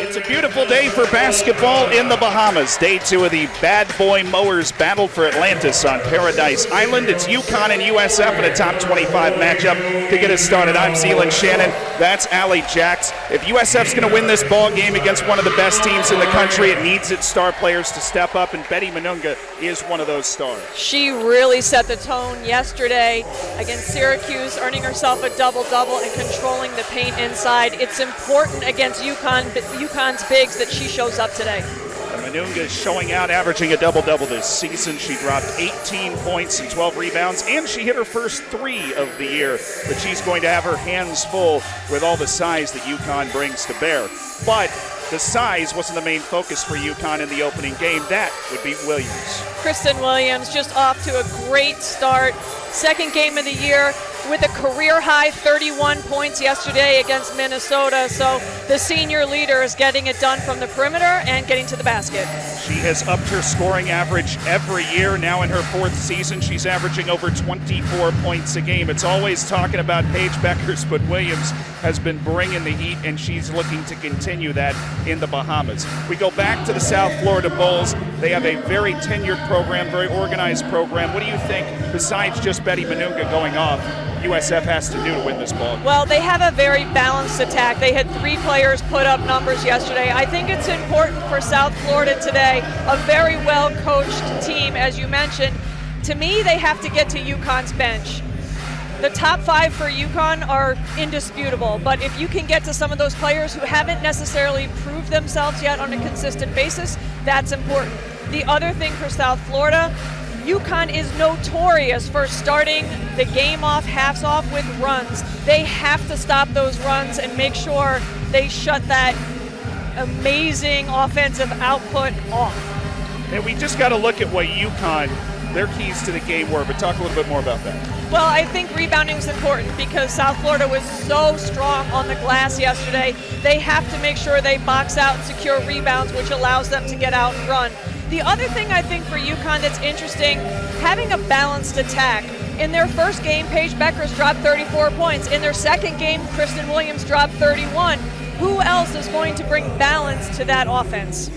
It's a beautiful day for basketball in the Bahamas. Day 2 of the Bad Boy Mowers battle for Atlantis on Paradise Island. It's UConn and USF in a top 25 matchup. To get us started, I'm Zealand Shannon. That's Allie Jacks. If USF's going to win this ball game against one of the best teams in the country, it needs its star players to step up, and Betty Manunga is one of those stars. She really set the tone yesterday against Syracuse, earning herself a double-double and controlling the paint inside. It's important against UConn's bigs that she shows up today. Manunga is showing out, averaging a double-double this season. She dropped 18 points and 12 rebounds, and she hit her first 3 of the year. But she's going to have her hands full with all the size that UConn brings to bear. But the size wasn't the main focus for UConn in the opening game. That would be Williams. Kristen Williams just off to a great start. Second game of the year with a career-high 31 points yesterday against Minnesota. So the senior leader is getting it done from the perimeter and getting to the basket. She has upped her scoring average every year. Now in her 4th season, she's averaging over 24 points a game. It's always talking about Paige Bueckers, but Williams has been bringing the heat, and she's looking to continue that in the Bahamas. We go back to the South Florida Bulls. They have a very tenured program, very organized program. What do you think, besides just Betty Manunga going off, USF has to do to win this ball? Well, they have a very balanced attack. They had 3 players put up numbers yesterday. I think it's important for South Florida today, a very well-coached team, as you mentioned. To me, they have to get to UConn's bench. The top 5 for UConn are indisputable, but if you can get to some of those players who haven't necessarily proved themselves yet on a consistent basis, that's important. The other thing for South Florida, UConn is notorious for starting the game off, halves off with runs. They have to stop those runs and make sure they shut that amazing offensive output off. And we just got to look at what UConn, their keys to the game were, but talk a little bit more about that. Well, I think rebounding is important because South Florida was so strong on the glass yesterday. They have to make sure they box out and secure rebounds, which allows them to get out and run. The other thing I think for UConn that's interesting, having a balanced attack. In their first game, Paige Bueckers dropped 34 points. In their second game, Kristen Williams dropped 31. Who else is going to bring balance to that offense?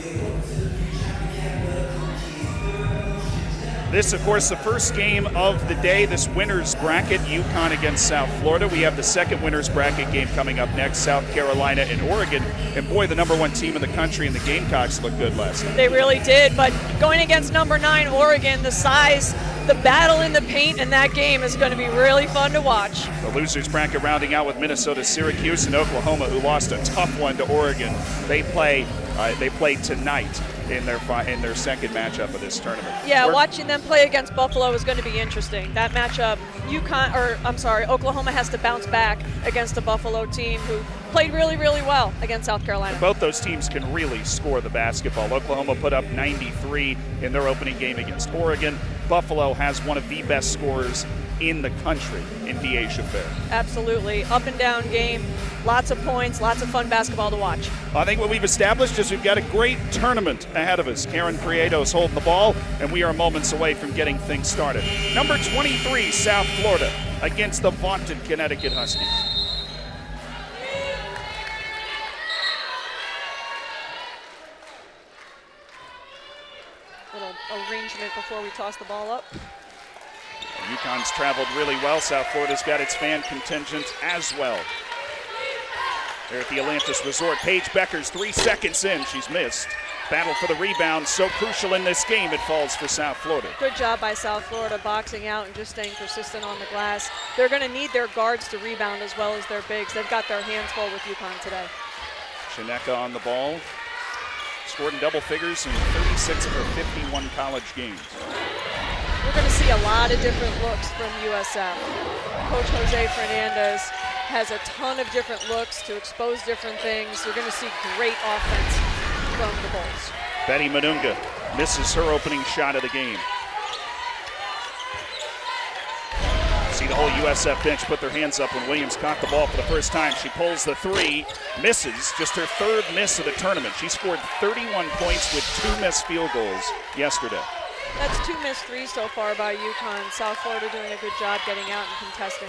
This, of course, the first game of the day, this winner's bracket, UConn against South Florida. We have the second winner's bracket game coming up next, South Carolina and Oregon. And boy, the number 1 team in the country and the Gamecocks looked good last night. They really did, but going against number 9 Oregon, the size, the battle in the paint in that game is going to be really fun to watch. The losers bracket rounding out with Minnesota, Syracuse, and Oklahoma, who lost a tough one to Oregon. They play tonight in their second matchup of this tournament. Yeah, watching them play against Buffalo is going to be interesting. That matchup, Oklahoma has to bounce back against a Buffalo team who played really, really well against South Carolina. Both those teams can really score the basketball. Oklahoma put up 93 in their opening game against Oregon. Buffalo has one of the best scorers in the country in De'Asia Fair. Absolutely. Up and down game, lots of points, lots of fun basketball to watch. I think what we've established is we've got a great tournament ahead of us. Karen Prieto is holding the ball, and we are moments away from getting things started. Number 23, South Florida, against the vaunted Connecticut Huskies. Little arrangement before we toss the ball up. UConn's traveled really well. South Florida's got its fan contingent as well. They're at the Atlantis Resort. Paige Bueckers, 3 seconds in. She's missed. Battle for the rebound, so crucial in this game. It falls for South Florida. Good job by South Florida boxing out and just staying persistent on the glass. They're going to need their guards to rebound as well as their bigs. They've got their hands full with UConn today. Shineka on the ball. Scored in double figures in 36 of her 51 college games. We're going to see a lot of different looks from USF. Coach Jose Fernandez has a ton of different looks to expose different things. You're going to see great offense from the Bulls. Betty Manunga misses her opening shot of the game. See the whole USF bench put their hands up when Williams caught the ball for the first time. She pulls the 3, misses, just her 3rd miss of the tournament. She scored 31 points with 2 missed field goals yesterday. That's 2 missed 3s so far by UConn. South Florida doing a good job getting out and contesting.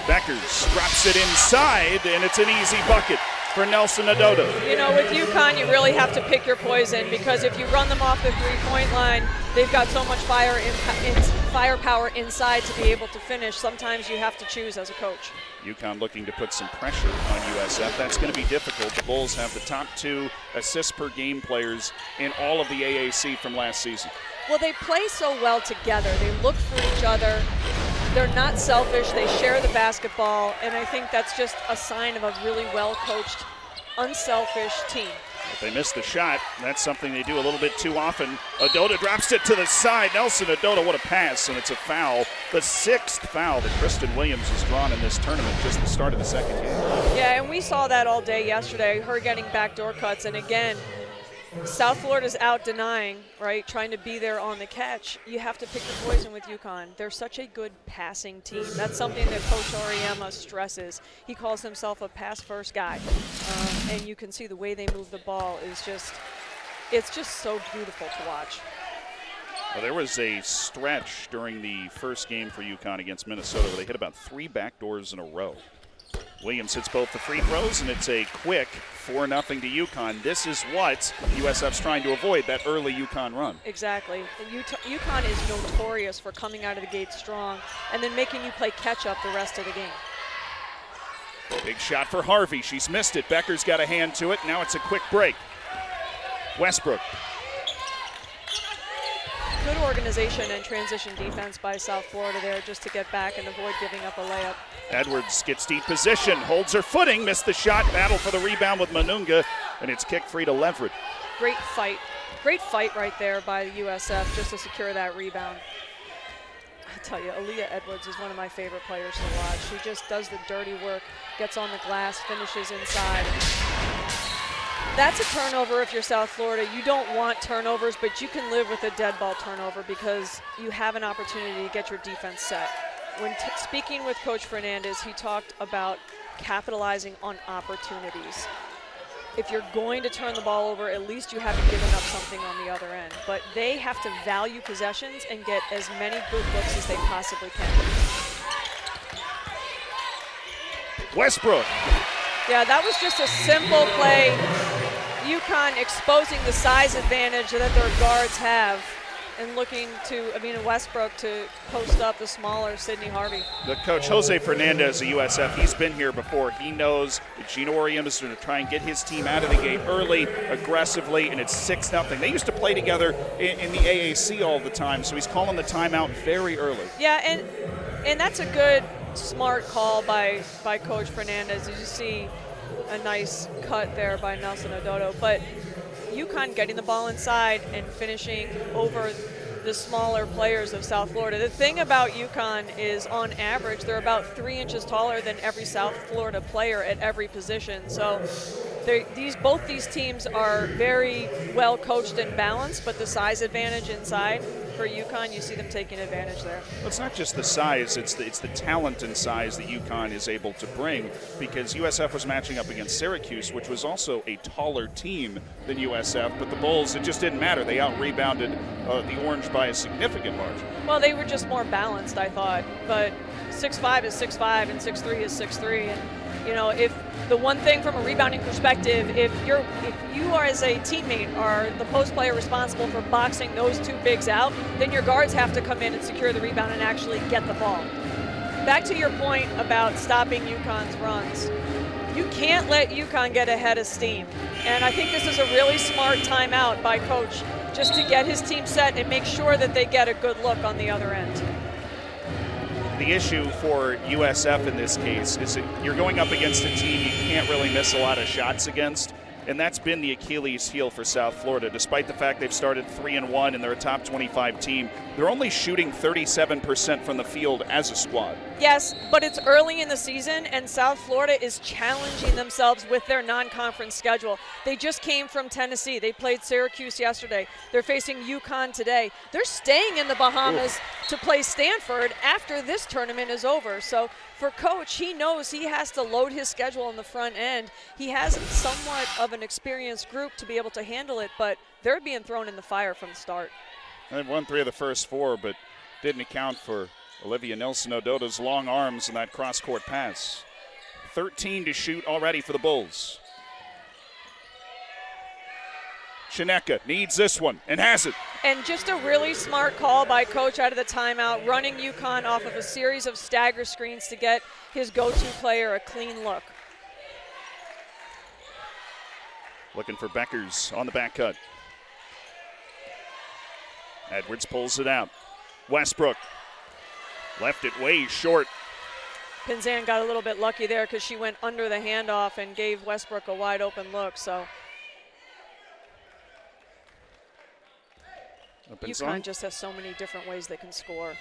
Bueckers drops it inside, and it's an easy bucket. for Nelson Ododo. You know, with UConn, you really have to pick your poison, because if you run them off the three-point line, they've got so much firepower inside to be able to finish. Sometimes you have to choose as a coach. UConn looking to put some pressure on USF. That's going to be difficult. The Bulls have the top 2 assists per game players in all of the AAC from last season. Well, they play so well together. They look for each other. They're not selfish. They share the basketball, and I think that's just a sign of a really well-coached, unselfish team. If they miss the shot, that's something they do a little bit too often. Ododa drops it to the side. Nelson Ododa, what a pass, and it's a foul. The 6th foul that Kristen Williams has drawn in this tournament, just the start of the second game. Yeah, and we saw that all day yesterday, her getting backdoor cuts, and again, South Florida's out denying, right, trying to be there on the catch. You have to pick the poison with UConn. They're such a good passing team. That's something that Coach Auriemma stresses. He calls himself a pass-first guy, and you can see the way they move the ball is it's just so beautiful to watch. Well, there was a stretch during the first game for UConn against Minnesota where they hit about 3 backdoors in a row. Williams hits both the free throws, and it's a quick 4-0 to UConn. This is what USF's trying to avoid, that early UConn run. Exactly. UConn is notorious for coming out of the gate strong and then making you play catch-up the rest of the game. Big shot for Harvey. She's missed it. Becker's got a hand to it. Now it's a quick break. Westbrook. Good organization and transition defense by South Florida there just to get back and avoid giving up a layup. Edwards gets deep position, holds her footing, missed the shot, battle for the rebound with Manunga, and it's kick free to Leverett. Great fight right there by USF just to secure that rebound. I tell you, Aaliyah Edwards is one of my favorite players to watch. She just does the dirty work, gets on the glass, finishes inside. That's a turnover if you're South Florida. You don't want turnovers, but you can live with a dead ball turnover because you have an opportunity to get your defense set. When speaking with Coach Fernandez, he talked about capitalizing on opportunities. If you're going to turn the ball over, at least you haven't given up something on the other end. But they have to value possessions and get as many good looks as they possibly can. Westbrook. Yeah, that was just a simple play. UConn exposing the size advantage that their guards have and looking to Amina Westbrook to post up the smaller Sydney Harvey. The coach, Jose Fernandez of USF, he's been here before. He knows that Gino Auriemma is going to try and get his team out of the gate early, aggressively, and it's 6-0. They used to play together in the AAC all the time, so he's calling the timeout very early. Yeah, and that's a good, smart call by Coach Fernandez. As you see a nice cut there by Nelson Ododo, but UConn getting the ball inside and finishing over the smaller players of South Florida. The thing about UConn is, on average, they're about 3 inches taller than every South Florida player at every position. So both these teams are very well coached and balanced, but the size advantage inside for UConn, you see them taking advantage there. Well, it's not just the size, it's the talent and size that UConn is able to bring, because USF was matching up against Syracuse, which was also a taller team than USF, but the Bulls, it just didn't matter. They out-rebounded the Orange by a significant margin. Well, they were just more balanced, I thought, but 6'5" is 6'5" and 6'3" is 6'3", and you know, if the one thing from a rebounding perspective, if you are as a teammate are the post player responsible for boxing those two bigs out, then your guards have to come in and secure the rebound and actually get the ball. Back to your point about stopping UConn's runs. You can't let UConn get ahead of steam. And I think this is a really smart timeout by Coach, just to get his team set and make sure that they get a good look on the other end. The issue for USF in this case is that you're going up against a team you can't really miss a lot of shots against, and that's been the Achilles heel for South Florida. Despite the fact they've started 3-1 and they're a top 25 team, they're only shooting 37% from the field as a squad. Yes, but it's early in the season, and South Florida is challenging themselves with their non-conference schedule. They just came from Tennessee. They played Syracuse yesterday. They're facing UConn today. They're staying in the Bahamas to play Stanford after this tournament is over. So for Coach, he knows he has to load his schedule on the front end. He has somewhat of an experienced group to be able to handle it, but they're being thrown in the fire from the start. They've won 3 of the first 4, but didn't account for Olivia Nelson-Ododa's long arms and that cross-court pass. 13 to shoot already for the Bulls. Shineka needs this one and has it. And just a really smart call by Coach out of the timeout, running UConn off of a series of stagger screens to get his go-to player a clean look. Looking for Beckers on the back cut. Edwards pulls it out. Westbrook left it way short. Pinzan got a little bit lucky there because she went under the handoff and gave Westbrook a wide open look. So UConn just has so many different ways they can score.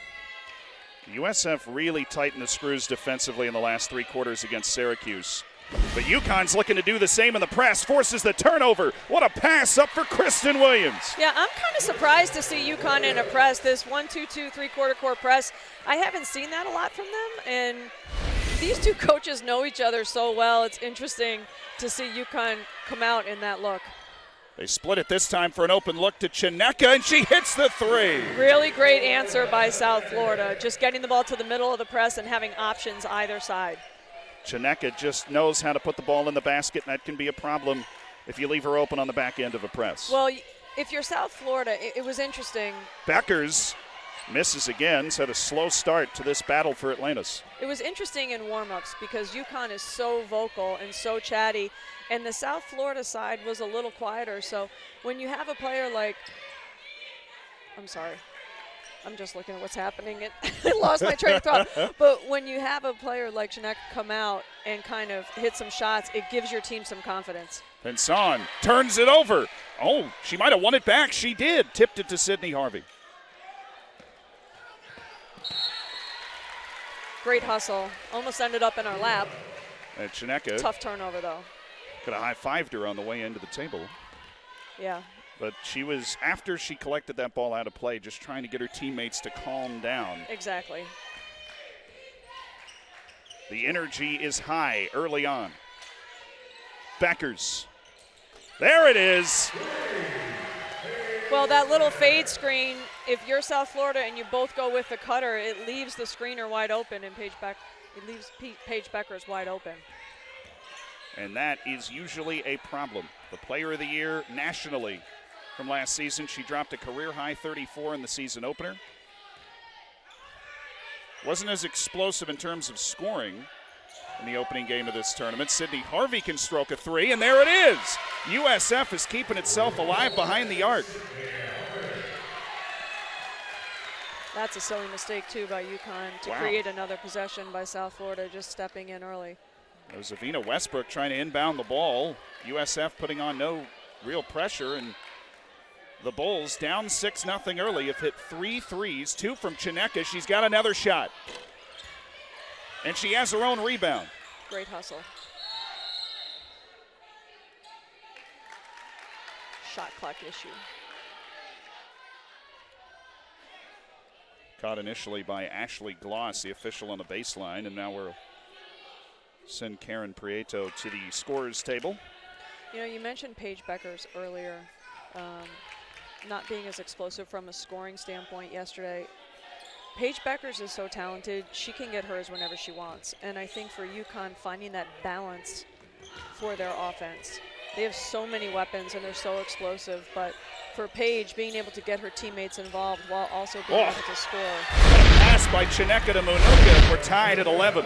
USF really tightened the screws defensively in the last 3 quarters against Syracuse. But UConn's looking to do the same in the press, forces the turnover. What a pass up for Kristen Williams. Yeah, I'm kind of surprised to see UConn in a press, this 1-2-2 3/4 court press. I haven't seen that a lot from them, and these two coaches know each other so well. It's interesting to see UConn come out in that look. They split it this time for an open look to Shineka, and she hits the 3. Really great answer by South Florida, just getting the ball to the middle of the press and having options either side. Shineka just knows how to put the ball in the basket, and that can be a problem if you leave her open on the back end of a press. Well, if you're South Florida, it was interesting. Beckers misses again, so had a slow start to this battle for Atlantis. It was interesting in warm-ups because UConn is so vocal and so chatty, and the South Florida side was a little quieter. So when you have a player like, I'm sorry, I'm just looking at what's happening. I lost my train of thought. But when you have a player like Shineka come out and kind of hit some shots, it gives your team some confidence. Pinzan turns it over. Oh, she might have won it back. She did. Tipped it to Sydney Harvey. Great hustle. Almost ended up in our lap. And Shineka. Tough turnover, though. Could have high-fived her on the way into the table. Yeah. But she was, after she collected that ball out of play, just trying to get her teammates to calm down. Exactly. The energy is high early on. Beckers. There it is. Well, that little fade screen, if you're South Florida and you both go with the cutter, it leaves the screener wide open, and it leaves Paige Beckers wide open. And that is usually a problem. The player of the year nationally from last season, she dropped a career-high 34 in the season opener. Wasn't as explosive in terms of scoring in the opening game of this tournament. Sydney Harvey can stroke a 3, and there it is. USF is keeping itself alive behind the arc. That's a silly mistake, too, by UConn to create another possession by South Florida, just stepping in early. It was Avina Westbrook trying to inbound the ball. USF putting on no real pressure, and the Bulls down 6-0 early have hit 3 threes, 2 from Shineka. She's got another shot. And she has her own rebound. Great hustle. Shot clock issue. Caught initially by Ashley Gloss, the official on the baseline, and now we'll send Karen Prieto to the scorers table. You know, you mentioned Paige Beckers earlier, not being as explosive from a scoring standpoint yesterday. Paige Beckers is so talented, she can get hers whenever she wants. And I think for UConn, finding that balance for their offense. They have so many weapons and they're so explosive, but for Paige, being able to get her teammates involved while also being able to score. Pass by Shineka to Munuka. We're tied at 11.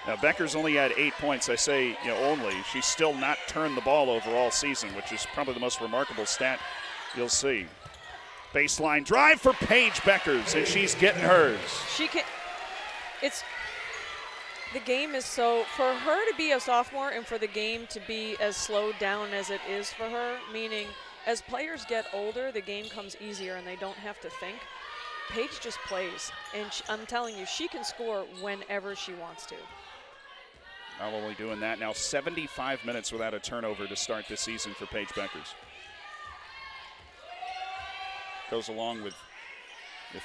Now, Becker's only had 8 points. I say, only. She's still not turned the ball over all season, which is probably the most remarkable stat you'll see. Baseline drive for Paige Beckers, and she's getting hers. She can. The game is so, for her to be a sophomore and for the game to be as slowed down as it is for her, meaning as players get older, the game comes easier and they don't have to think. Paige just plays, and I'm telling you, she can score whenever she wants to. Not only doing that, now 75 minutes without a turnover to start this season for Paige Beckers. Goes along with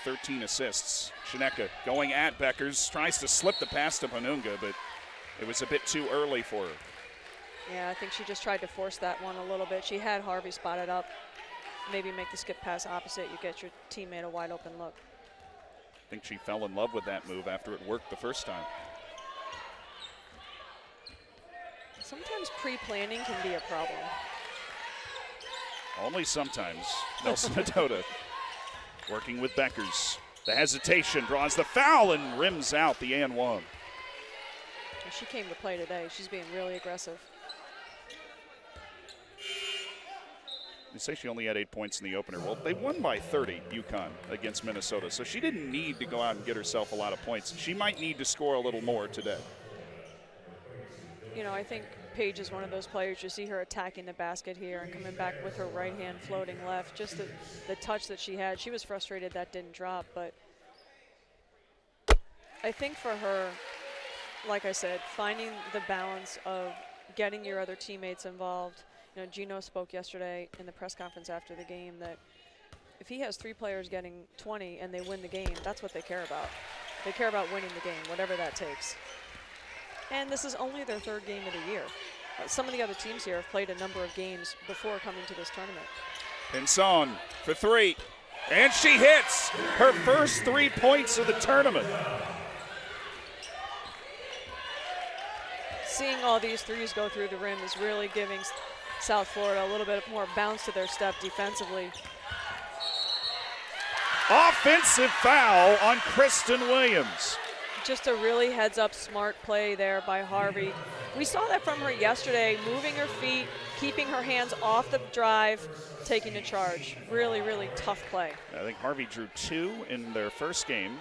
13 assists. Shineka going at Beckers, tries to slip the pass to Panunga, but it was a bit too early for her. Yeah, I think she just tried to force that one a little bit. She had Harvey spotted up. Maybe make the skip pass opposite. You get your teammate a wide open look. I think she fell in love with that move after it worked the first time. Sometimes pre-planning can be a problem. Only sometimes. Nelson Adota working with Beckers. The hesitation draws the foul and rims out the and one. She came to play today. She's being really aggressive. You say she only had 8 points in the opener. Well, they won by 30, UConn, against Minnesota. So she didn't need to go out and get herself a lot of points. She might need to score a little more today. You know, I think Paige is one of those players. You see her attacking the basket here and coming back with her right hand floating left. Just the touch that she had. She was frustrated that didn't drop, but I think for her, like I said, finding the balance of getting your other teammates involved. You know, Gino spoke yesterday in the press conference after the game that if he has 3 players getting 20 and they win the game, that's what they care about. They care about winning the game, whatever that takes. And this is only their 3rd game of the year. Some of the other teams here have played a number of games before coming to this tournament. Pinson for 3. And she hits her first 3 points of the tournament. Seeing all these threes go through the rim is really giving South Florida a little bit more bounce to their step defensively. Offensive foul on Kristen Williams. Just a really heads-up smart play there by Harvey. We saw that from her yesterday, moving her feet, keeping her hands off the drive, taking a charge. Really, really tough play. I think Harvey drew 2 in their first game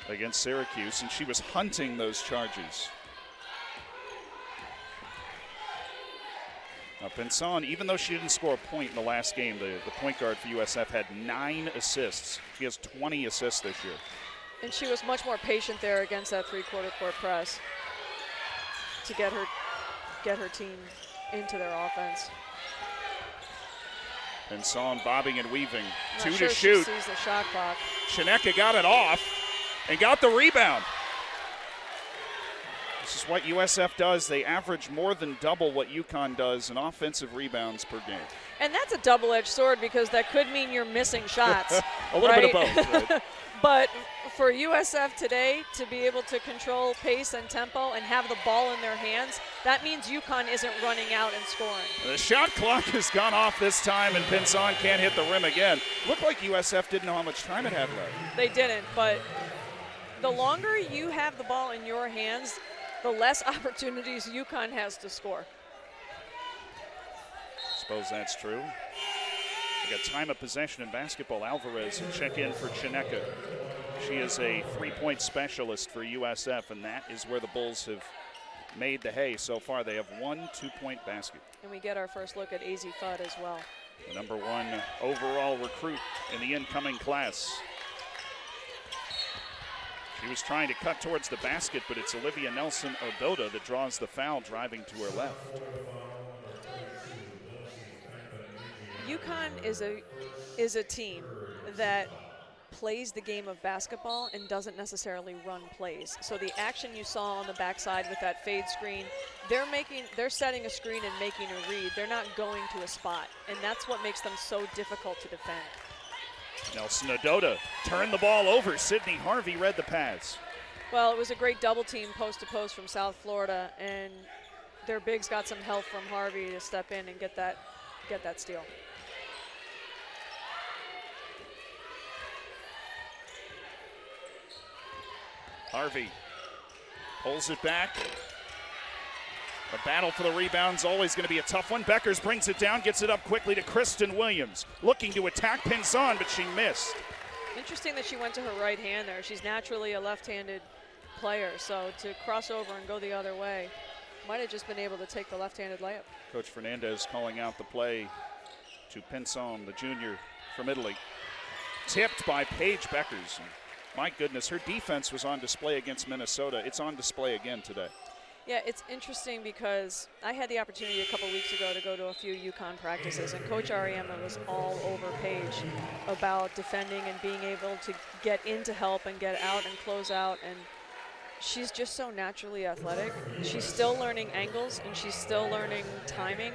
against Syracuse, and she was hunting those charges. Now, Pinson, even though she didn't score a point in the last game, the point guard for USF had 9 assists. She has 20 assists this year. And she was much more patient there against that 3/4 court press to get her team into their offense. Pinson bobbing and weaving. Not 2 sure to shoot. She sees the shot clock. Chineka got it off and got the rebound. This is what USF does. They average more than double what UConn does in offensive rebounds per game. And that's a double-edged sword because that could mean you're missing shots. A little bit of both. Right? But for USF today to be able to control pace and tempo and have the ball in their hands, that means UConn isn't running out and scoring. The shot clock has gone off this time, and Pinson can't hit the rim again. Looked like USF didn't know how much time it had left. They didn't, but the longer you have the ball in your hands, the less opportunities UConn has to score. Suppose that's true. We got time of possession in basketball. Alvarez will check in for Chineka. She is a 3-point specialist for USF, and that is where the Bulls have made the hay so far. They have 1 2-point basket. And we get our first look at AZ Fudd as well. The number 1 overall recruit in the incoming class. She was trying to cut towards the basket, but it's Olivia Nelson Odota that draws the foul, driving to her left. UConn is a team that plays the game of basketball and doesn't necessarily run plays. So the action you saw on the backside with that fade screen, they're setting a screen and making a read. They're not going to a spot, and that's what makes them so difficult to defend. Nelson Odota turned the ball over. Sydney Harvey read the pass. Well, it was a great double team post to post from South Florida, and their bigs got some help from Harvey to step in and get that steal. Harvey pulls it back. The battle for the rebound's always going to be a tough one. Beckers brings it down, gets it up quickly to Kristen Williams. Looking to attack Pinson, but she missed. Interesting that she went to her right hand there. She's naturally a left-handed player, so to cross over and go the other way, might have just been able to take the left-handed layup. Coach Fernandez calling out the play to Pinson, the junior from Italy. Tipped by Paige Beckers. My goodness, her defense was on display against Minnesota. It's on display again today. Yeah, it's interesting because I had the opportunity a couple weeks ago to go to a few UConn practices, and Coach Ariema was all over Paige about defending and being able to get in to help and get out and close out, and she's just so naturally athletic. She's still learning angles and she's still learning timing,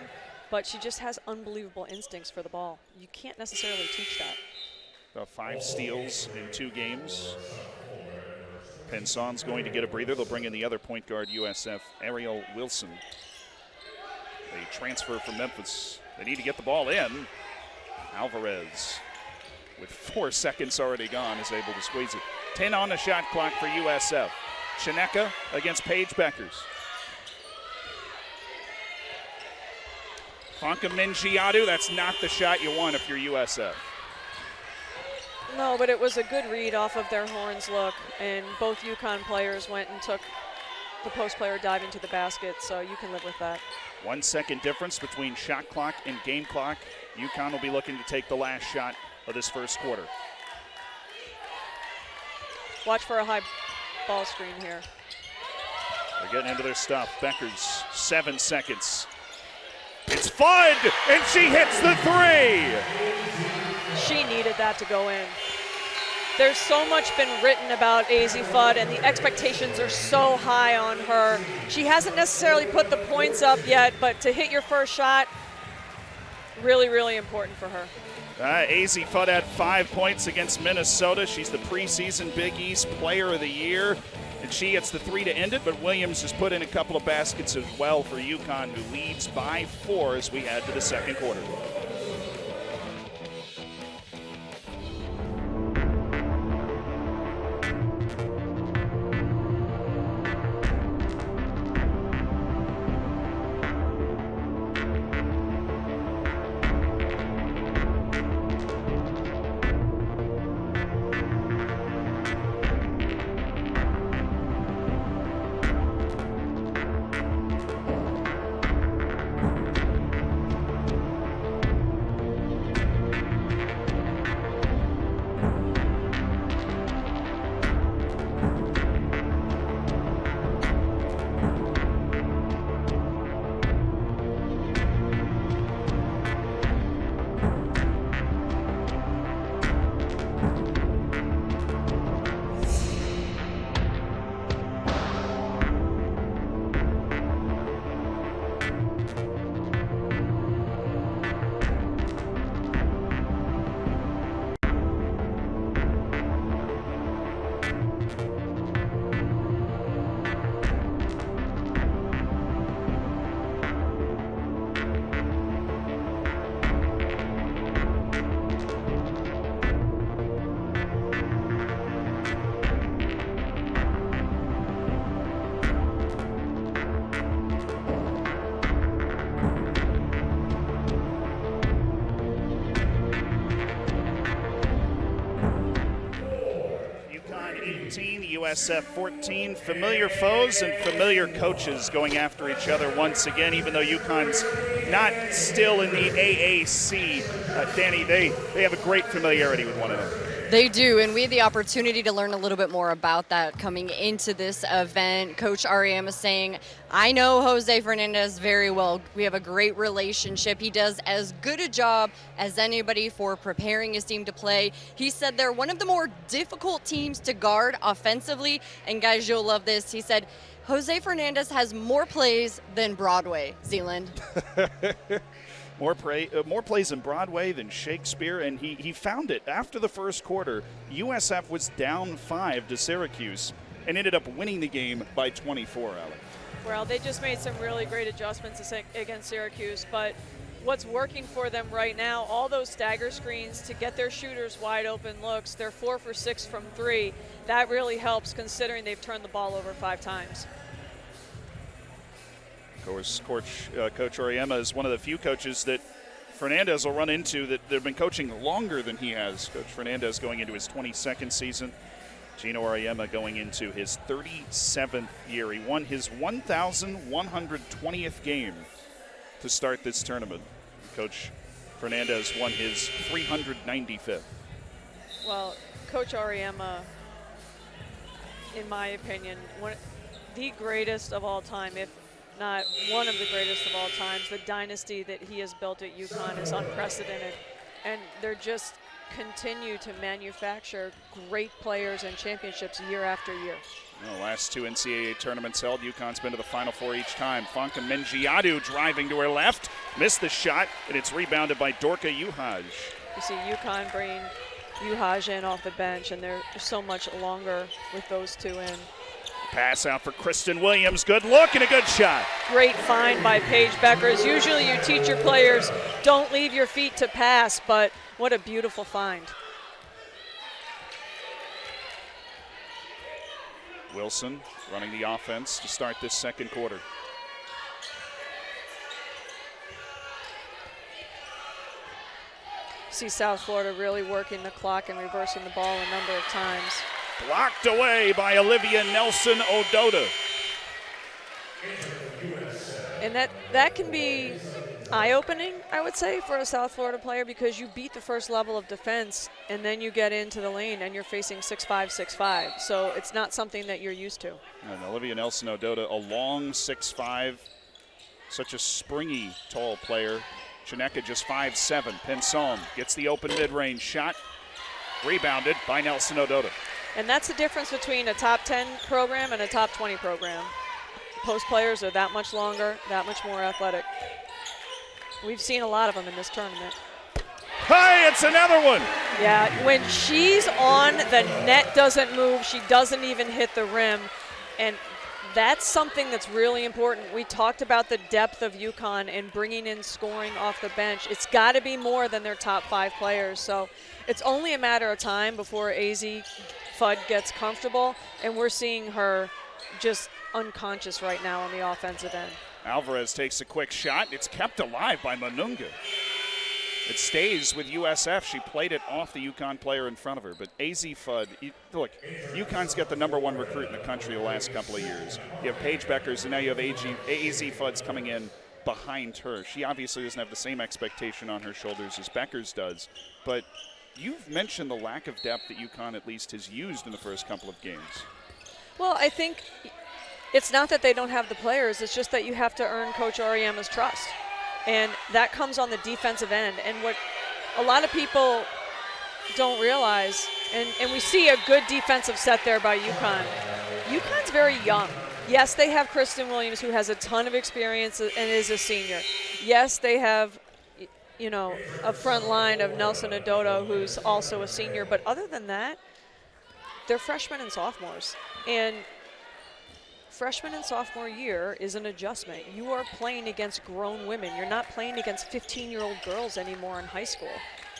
but she just has unbelievable instincts for the ball. You can't necessarily teach that. About 5 steals in 2 games. Penson's going to get a breather. They'll bring in the other point guard, USF, Ariel Wilson. A transfer from Memphis. They need to get the ball in. Alvarez, with 4 seconds already gone, is able to squeeze it. 10 on the shot clock for USF. Chineka against Paige Beckers. Fonka Mingiadu, that's not the shot you want if you're USF. No, but it was a good read off of their horns look, and both UConn players went and took the post player diving to the basket, so you can live with that. 1 second difference between shot clock and game clock. UConn will be looking to take the last shot of this first quarter. Watch for a high ball screen here. They're getting into their stuff. Beckers, 7 seconds. It's Fudd, and she hits the 3. She needed that to go in. There's so much been written about Azzi Fudd, and the expectations are so high on her. She hasn't necessarily put the points up yet, but to hit your first shot, really, really important for her. Azzi Fudd had 5 points against Minnesota. She's the preseason Big East Player of the Year, and she hits the 3 to end it, but Williams has put in a couple of baskets as well for UConn, who leads by 4 as we head to the second quarter. USF 14, familiar foes and familiar coaches going after each other once again, even though UConn's not still in the AAC. Danny, they have a great familiarity with one another. They do, and we had the opportunity to learn a little bit more about that coming into this event. Coach Ariema saying, I know Jose Fernandez very well. We have a great relationship. He does as good a job as anybody for preparing his team to play. He said they're one of the more difficult teams to guard offensively. And guys, you'll love this. He said, Jose Fernandez has more plays than Broadway, Zealand. More plays in Broadway than Shakespeare, and he found it. After the first quarter, USF was down 5 to Syracuse and ended up winning the game by 24, Alex. Well, they just made some really great adjustments against Syracuse, but what's working for them right now, all those stagger screens to get their shooters wide open looks, they're 4 for 6 from 3. That really helps considering they've turned the ball over 5 times. Of course, Coach Oriema is one of the few coaches that Fernandez will run into that they've been coaching longer than he has. Coach Fernandez going into his 22nd season. Gino Oriema going into his 37th year. He won his 1,120th game to start this tournament. Coach Fernandez won his 395th. Well, Coach Oriema, in my opinion, the greatest of all time, if not one of the greatest of all times. The dynasty that he has built at UConn is unprecedented, and they're just continue to manufacture great players and championships year after year. The last 2 NCAA tournaments held, UConn's been to the Final Four each time. Fonka Mingiadu driving to her left, missed the shot, and it's rebounded by Dorka Uhaj. You see UConn bringing Uhaja in off the bench, and they're so much longer with those two in. Pass out for Kristen Williams. Good look and a good shot. Great find by Paige Beckers. Usually you teach your players, don't leave your feet to pass, but what a beautiful find. Wilson running the offense to start this second quarter. See South Florida really working the clock and reversing the ball a number of times. Blocked away by Olivia Nelson-Ododa. And that can be eye-opening, I would say, for a South Florida player, because you beat the first level of defense and then you get into the lane and you're facing 6'5", 6'5". So it's not something that you're used to. And Olivia Nelson-Ododa, a long 6'5", such a springy, tall player. Chineka just 5'7". Pinson gets the open mid-range shot. Rebounded by Nelson-Ododa. And that's the difference between a top 10 program and a top 20 program. Post players are that much longer, that much more athletic. We've seen a lot of them in this tournament. Hey, it's another one. Yeah, when she's on, the net doesn't move. She doesn't even hit the rim. And that's something that's really important. We talked about the depth of UConn and bringing in scoring off the bench. It's got to be more than their top 5 players. So it's only a matter of time before AZ Fudd gets comfortable, and we're seeing her just unconscious right now on the offensive end. Alvarez takes a quick shot. It's kept alive by Manunga. It stays with USF. She played it off the UConn player in front of her. But AZ Fudd, look, UConn's got the #1 recruit in the country the last couple of years. You have Paige Beckers, and now you have AZ Fudd's coming in behind her. She obviously doesn't have the same expectation on her shoulders as Beckers does. But you've mentioned the lack of depth that UConn at least has used in the first couple of games. Well, I think it's not that they don't have the players. It's just that you have to earn Coach Auriemma's trust. And that comes on the defensive end. And what a lot of people don't realize, and we see a good defensive set there by UConn. UConn's very young. Yes, they have Kristen Williams, who has a ton of experience and is a senior. Yes, they have, you know, a front line of Nelson-Ododa, who's also a senior. But other than that, they're freshmen and sophomores. And freshman and sophomore year is an adjustment. You are playing against grown women. You're not playing against 15-year-old girls anymore in high school.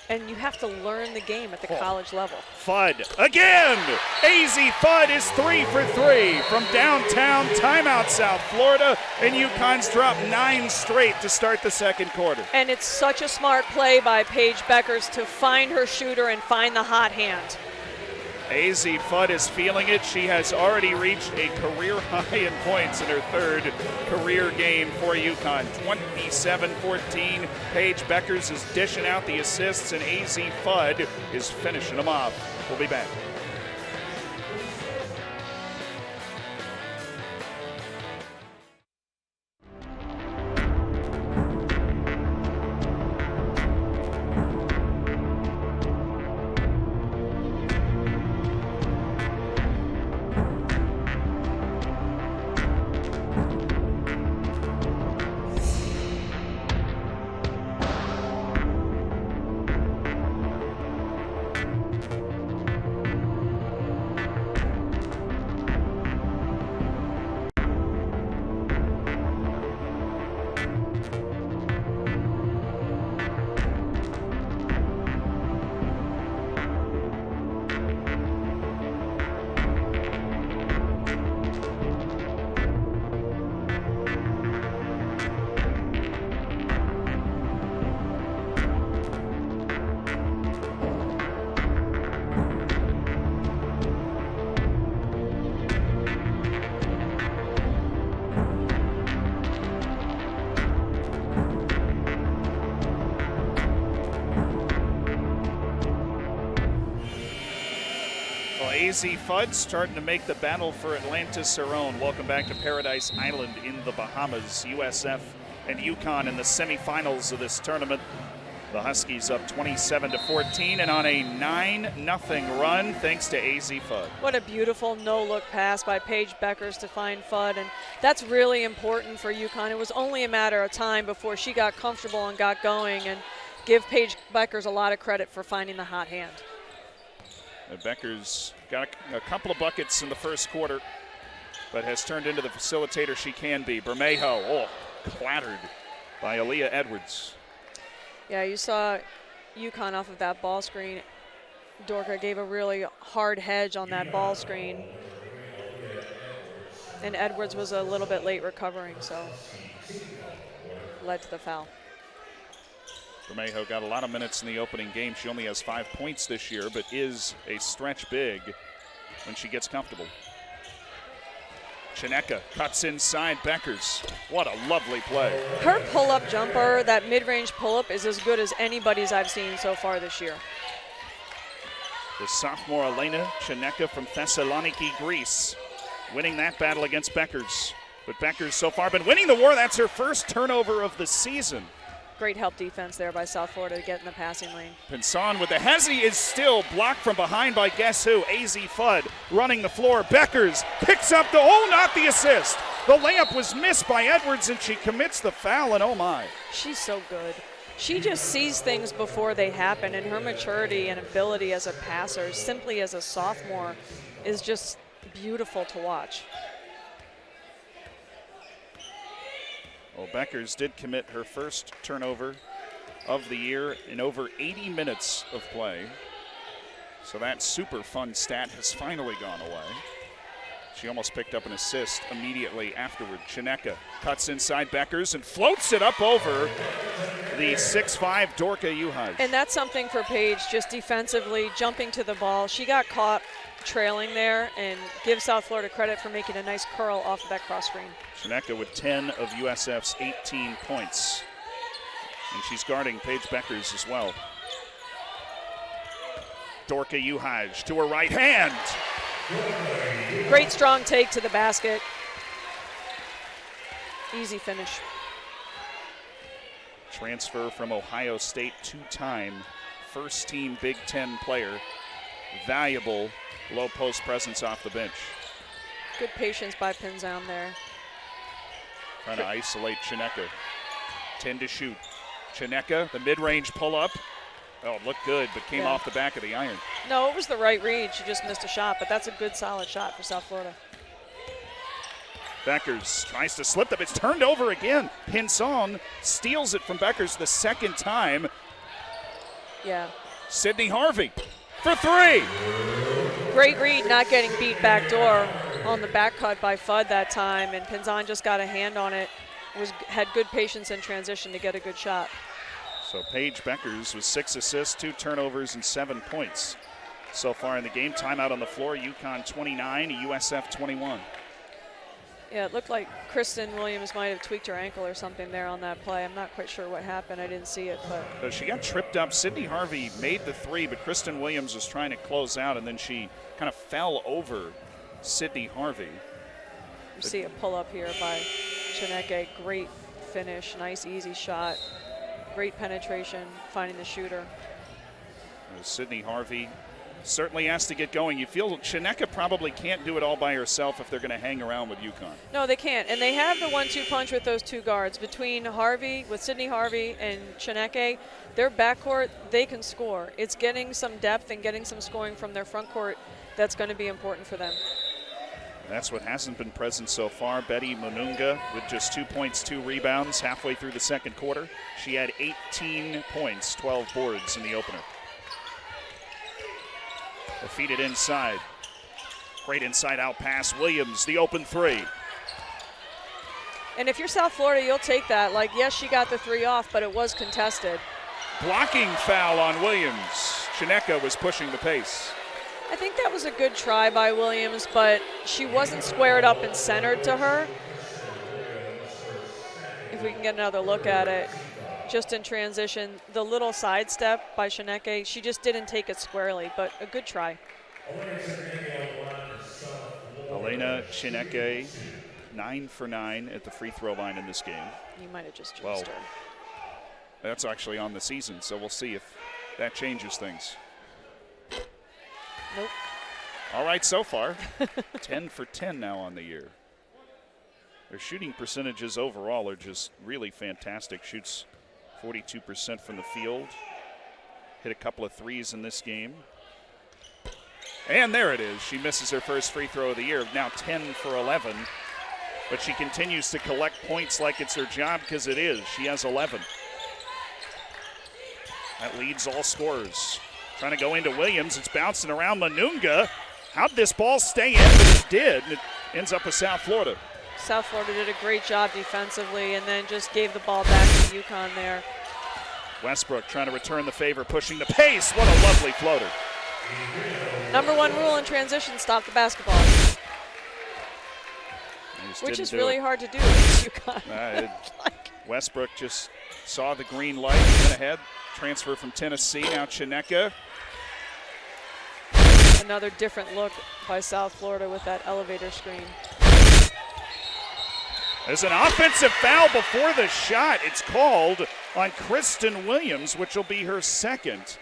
And you have to learn the game at the college level. Fudd again! AZ Fudd is 3 for 3 from downtown timeout South Florida, and UConn's dropped 9 straight to start the second quarter. And it's such a smart play by Paige Beckers to find her shooter and find the hot hand. AZ Fudd is feeling it. She has already reached a career high in points in her third career game for UConn. 27-14. Paige Beckers is dishing out the assists, and AZ Fudd is finishing them off. We'll be back. AZ Fudd starting to make the battle for Atlantis her own. Welcome back to Paradise Island in the Bahamas. USF and UConn in the semifinals of this tournament. The Huskies up 27-14 and on a 9-0 run thanks to AZ Fudd. What a beautiful no-look pass by Paige Beckers to find Fudd, and that's really important for UConn. It was only a matter of time before she got comfortable and got going, and give Paige Beckers a lot of credit for finding the hot hand. Becker's got a couple of buckets in the first quarter, but has turned into the facilitator she can be. Bermejo, clattered by Aaliyah Edwards. Yeah, you saw UConn off of that ball screen. Dorka gave a really hard hedge on that ball screen. And Edwards was a little bit late recovering, so led to the foul. Bermejo got a lot of minutes in the opening game. She only has 5 points this year, but is a stretch big when she gets comfortable. Chineka cuts inside Beckers. What a lovely play. Her pull-up jumper, that mid-range pull-up, is as good as anybody's I've seen so far this year. The sophomore Elena Chineka from Thessaloniki, Greece, winning that battle against Beckers. But Beckers so far been winning the war. That's her first turnover of the season. Great help defense there by South Florida to get in the passing lane. Pinson with the hezzy is still blocked from behind by guess who? AZ Fudd running the floor. Beckers picks up not the assist. The layup was missed by Edwards and she commits the foul, and oh my. She's so good. She just sees things before they happen, and her maturity and ability as a passer, simply as a sophomore, is just beautiful to watch. Well, Beckers did commit her first turnover of the year in over 80 minutes of play. So that super fun stat has finally gone away. She almost picked up an assist immediately afterward. Chineka cuts inside Beckers and floats it up over the 6'5" Dorka Uhaj. And that's something for Paige, just defensively jumping to the ball. She got caught trailing there, and give South Florida credit for making a nice curl off of that cross screen. Chineka with 10 of USF's 18 points. And she's guarding Paige Beckers as well. Dorka Uhaj to her right hand. Great strong take to the basket. Easy finish. Transfer from Ohio State, two-time first-team Big Ten player. Valuable low post presence off the bench. Good patience by Pinzon there. Trying to isolate Chineka. 10 to shoot. Chineka, the mid-range pull-up. Oh, it looked good, but came off the back of the iron. No, it was the right read. She just missed a shot, but that's a good, solid shot for South Florida. Beckers tries to slip them. It's turned over again. Pinson steals it from Beckers the second time. Yeah. Sydney Harvey for three. Great read, not getting beat back door on the back cut by Fudd that time, and Pinzon just got a hand on it. Had good patience in transition to get a good shot. So Paige Beckers with 6 assists, 2 turnovers, and 7 points so far in the game. Timeout on the floor, UConn 29, USF 21. Yeah, it looked like Kristen Williams might have tweaked her ankle or something there on that play. I'm not quite sure what happened. I didn't see it, but. She got tripped up. Sydney Harvey made the three, but Kristen Williams was trying to close out, and then she kind of fell over Sydney Harvey. You see a pull-up here by Chineka. Great finish, nice easy shot. Great penetration, finding the shooter. Sydney Harvey certainly has to get going. You feel Chineka probably can't do it all by herself if they're going to hang around with UConn. No, they can't. And they have the 1-2 punch with those two guards. Between Harvey, with Sydney Harvey and Chineka, their backcourt, they can score. It's getting some depth and getting some scoring from their front court that's going to be important for them. That's what hasn't been present so far. Betty Mununga with just 2 points, 2 rebounds halfway through the second quarter. She had 18 points, 12 boards in the opener. They feed it inside. Great inside-out pass. Williams, the open three. And if you're South Florida, you'll take that. Like, yes, she got the three off, but it was contested. Blocking foul on Williams. Chineka was pushing the pace. I think that was a good try by Williams, but she wasn't squared up and centered to her. If we can get another look at it. Just in transition, the little sidestep by Chineka, she just didn't take it squarely, but a good try. Elena Chineka, 9 for 9 at the free throw line in this game. You might have just jinxed her. That's actually on the season, so we'll see if that changes things. Nope. All right, so far, 10 for 10 now on the year. Their shooting percentages overall are just really fantastic. Shoots 42% from the field. Hit a couple of threes in this game. And there it is. She misses her first free throw of the year, now 10 for 11. But she continues to collect points like it's her job, because it is. She has 11. That leads all scorers. Trying to go into Williams. It's bouncing around Manunga. How'd this ball stay in? But it did. It ends up with South Florida. South Florida did a great job defensively and then just gave the ball back to UConn there. Westbrook trying to return the favor, pushing the pace. What a lovely floater. Number one rule in transition, stop the basketball. Which is really hard to do against UConn. Westbrook just saw the green light, went ahead. Transfer from Tennessee, now Chineka. Another different look by South Florida with that elevator screen. There's an offensive foul before the shot. It's called on Kristen Williams, which will be her second.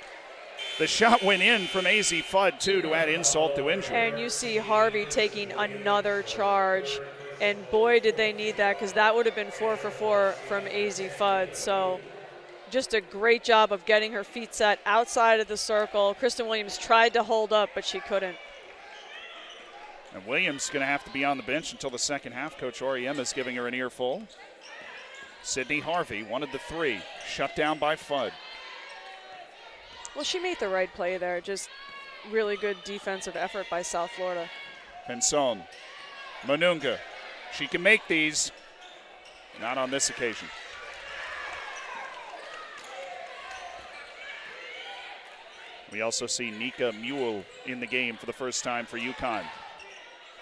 The shot went in from AZ Fudd, too, to add insult to injury. And you see Harvey taking another charge. And boy, did they need that, because that would have been 4 for 4 from AZ Fudd. So just a great job of getting her feet set outside of the circle. Kristen Williams tried to hold up, but she couldn't. And Williams is going to have to be on the bench until the second half. Coach Auriemma is giving her an earful. Sydney Harvey wanted the three. Shut down by Fudd. Well, she made the right play there. Just really good defensive effort by South Florida. Pinson. Manunga. She can make these. Not on this occasion. We also see Nika Mule in the game for the first time for UConn.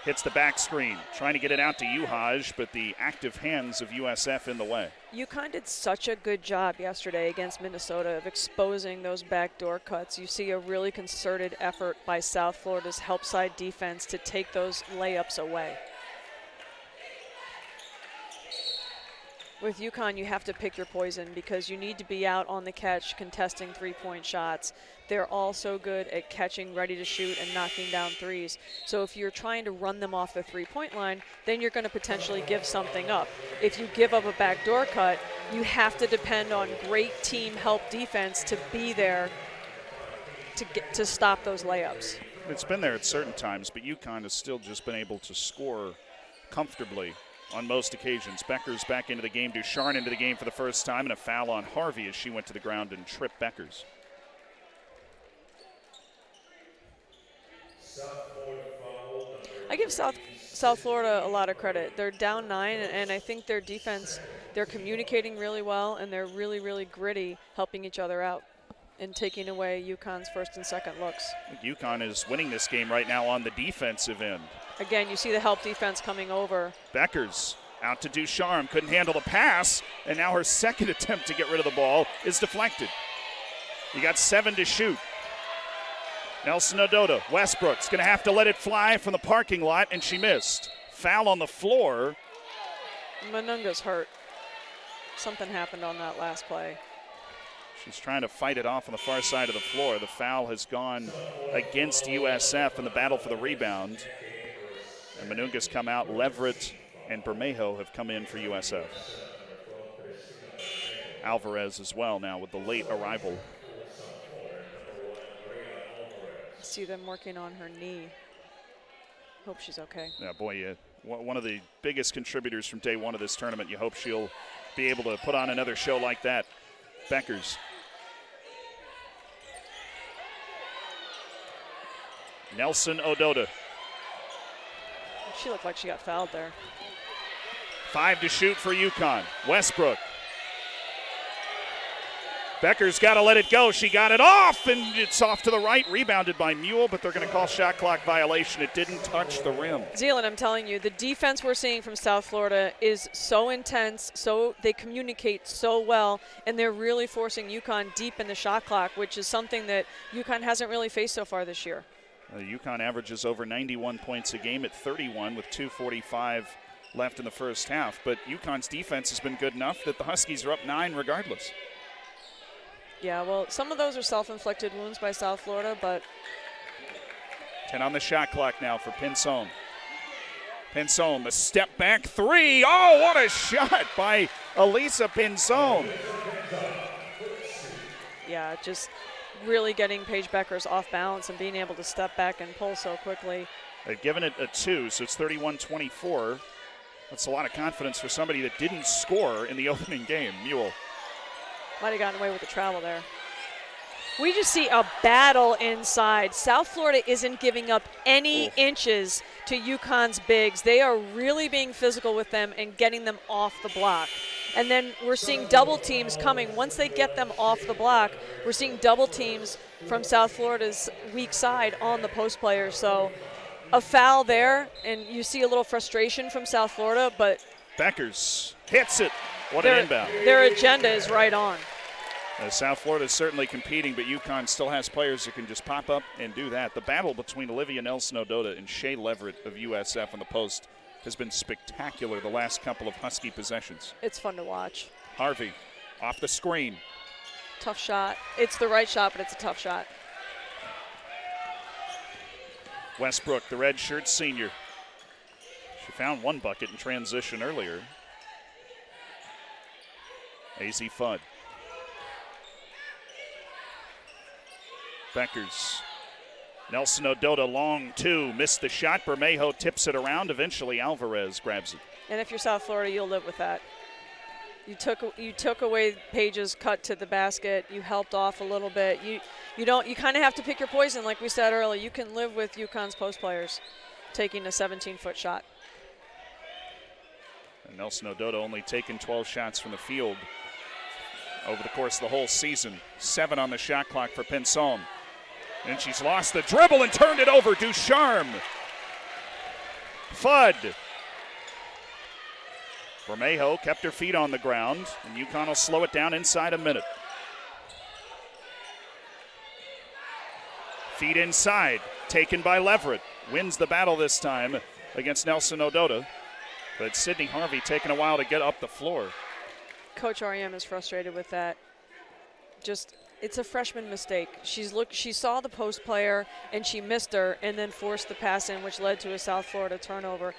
Hits the back screen, trying to get it out to Uhaj, but the active hands of USF in the way. UConn did such a good job yesterday against Minnesota of exposing those backdoor cuts. You see a really concerted effort by South Florida's help side defense to take those layups away. With UConn, you have to pick your poison because you need to be out on the catch contesting three-point shots. They're all so good at catching, ready to shoot, and knocking down threes. So if you're trying to run them off the three-point line, then you're going to potentially give something up. If you give up a backdoor cut, you have to depend on great team help defense to be there to stop those layups. It's been there at certain times, but UConn has still just been able to score comfortably on most occasions. Becker's back into the game. Ducharme into the game for the first time, and a foul on Harvey as she went to the ground and tripped Beckers. I give South Florida a lot of credit. They're down 9, and I think their defense, they're communicating really well, and they're really, really gritty, helping each other out and taking away UConn's first and second looks. I think UConn is winning this game right now on the defensive end. Again, you see the help defense coming over. Beckers out to Ducharme, couldn't handle the pass, and now her second attempt to get rid of the ball is deflected. You got 7 to shoot. Nelson Ododa, Westbrook's going to have to let it fly from the parking lot, and she missed. Foul on the floor. Manunga's hurt. Something happened on that last play. She's trying to fight it off on the far side of the floor. The foul has gone against USF in the battle for the rebound. And Manunga's come out. Leverett and Bermejo have come in for USF. Alvarez as well now with the late arrival. See them working on her knee. Hope she's okay. Yeah, boy, one of the biggest contributors from day one of this tournament. You hope she'll be able to put on another show like that. Beckers. Nelson Ododa. She looked like she got fouled there. 5 to shoot for UConn. Westbrook. Becker's got to let it go. She got it off, and it's off to the right. Rebounded by Mule, but they're going to call shot clock violation. It didn't touch the rim. Zealand, I'm telling you, the defense we're seeing from South Florida is so intense, so they communicate so well, and they're really forcing UConn deep in the shot clock, which is something that UConn hasn't really faced so far this year. UConn averages over 91 points a game at 31 with 2:45 left in the first half, but UConn's defense has been good enough that the Huskies are up 9 regardless. Yeah, well, some of those are self-inflicted wounds by South Florida, but 10 on the shot clock now for Pinson. Pinson, the step back 3. Oh, what a shot by Elisa Pinson. Yeah, just really getting Paige Beckers off balance and being able to step back and pull so quickly. They've given it a 2, so it's 31-24. That's a lot of confidence for somebody that didn't score in the opening game. Mule. Might have gotten away with the travel there. We just see a battle inside. South Florida isn't giving up any inches to UConn's bigs. They are really being physical with them and getting them off the block. And then we're seeing double teams coming. Once they get them off the block, we're seeing double teams from South Florida's weak side on the post players. So a foul there, and you see a little frustration from South Florida, but Beckers hits it. What an inbound. Their agenda is right on. South Florida is certainly competing, but UConn still has players who can just pop up and do that. The battle between Olivia Nelson-Ododa and Shea Leverett of USF on the post has been spectacular the last couple of Husky possessions. It's fun to watch. Harvey off the screen. Tough shot. It's the right shot, but it's a tough shot. Westbrook, the redshirt senior. She found one bucket in transition earlier. AZ Fudd. Beckers. Nelson-Ododa long 2, missed the shot. Bermejo tips it around. Eventually Alvarez grabs it. And if you're South Florida, you'll live with that. You took away Paige's cut to the basket. You helped off a little bit. You kind of have to pick your poison, like we said earlier. You can live with UConn's post players taking a 17-foot shot. And Nelson-Ododa only taken 12 shots from the field over the course of the whole season. 7 on the shot clock for Pinson. And she's lost the dribble and turned it over. Ducharme. Fudd. Bermejo kept her feet on the ground, and UConn will slow it down inside a minute. Feet inside, taken by Leverett. Wins the battle this time against Nelson-Ododa. But Sydney Harvey taking a while to get up the floor. Coach REM is frustrated with that. It's a freshman mistake. She saw the post player and she missed her and then forced the pass in, which led to a South Florida turnover.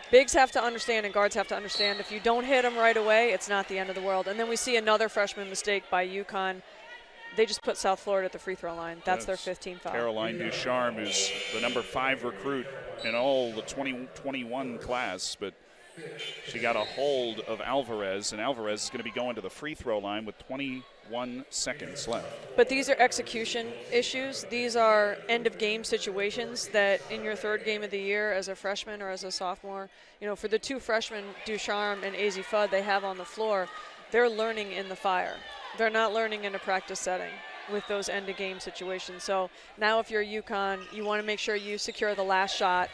Bigs have to understand and guards have to understand, if you don't hit them right away, it's not the end of the world. And then we see another freshman mistake by UConn. They just put South Florida at the free throw line. That's their 15th foul. Caroline Ducharme is the number 5 recruit in all the 2021 class, but she got a hold of Alvarez, and Alvarez is going to be going to the free throw line with 21 seconds left. But these are execution issues. These are end-of-game situations that in your 3rd game of the year as a freshman or as a sophomore, for the 2 freshmen, Ducharme and AZ Fudd, they have on the floor, they're learning in the fire. They're not learning in a practice setting with those end-of-game situations. So now if you're UConn, you want to make sure you secure the last shot.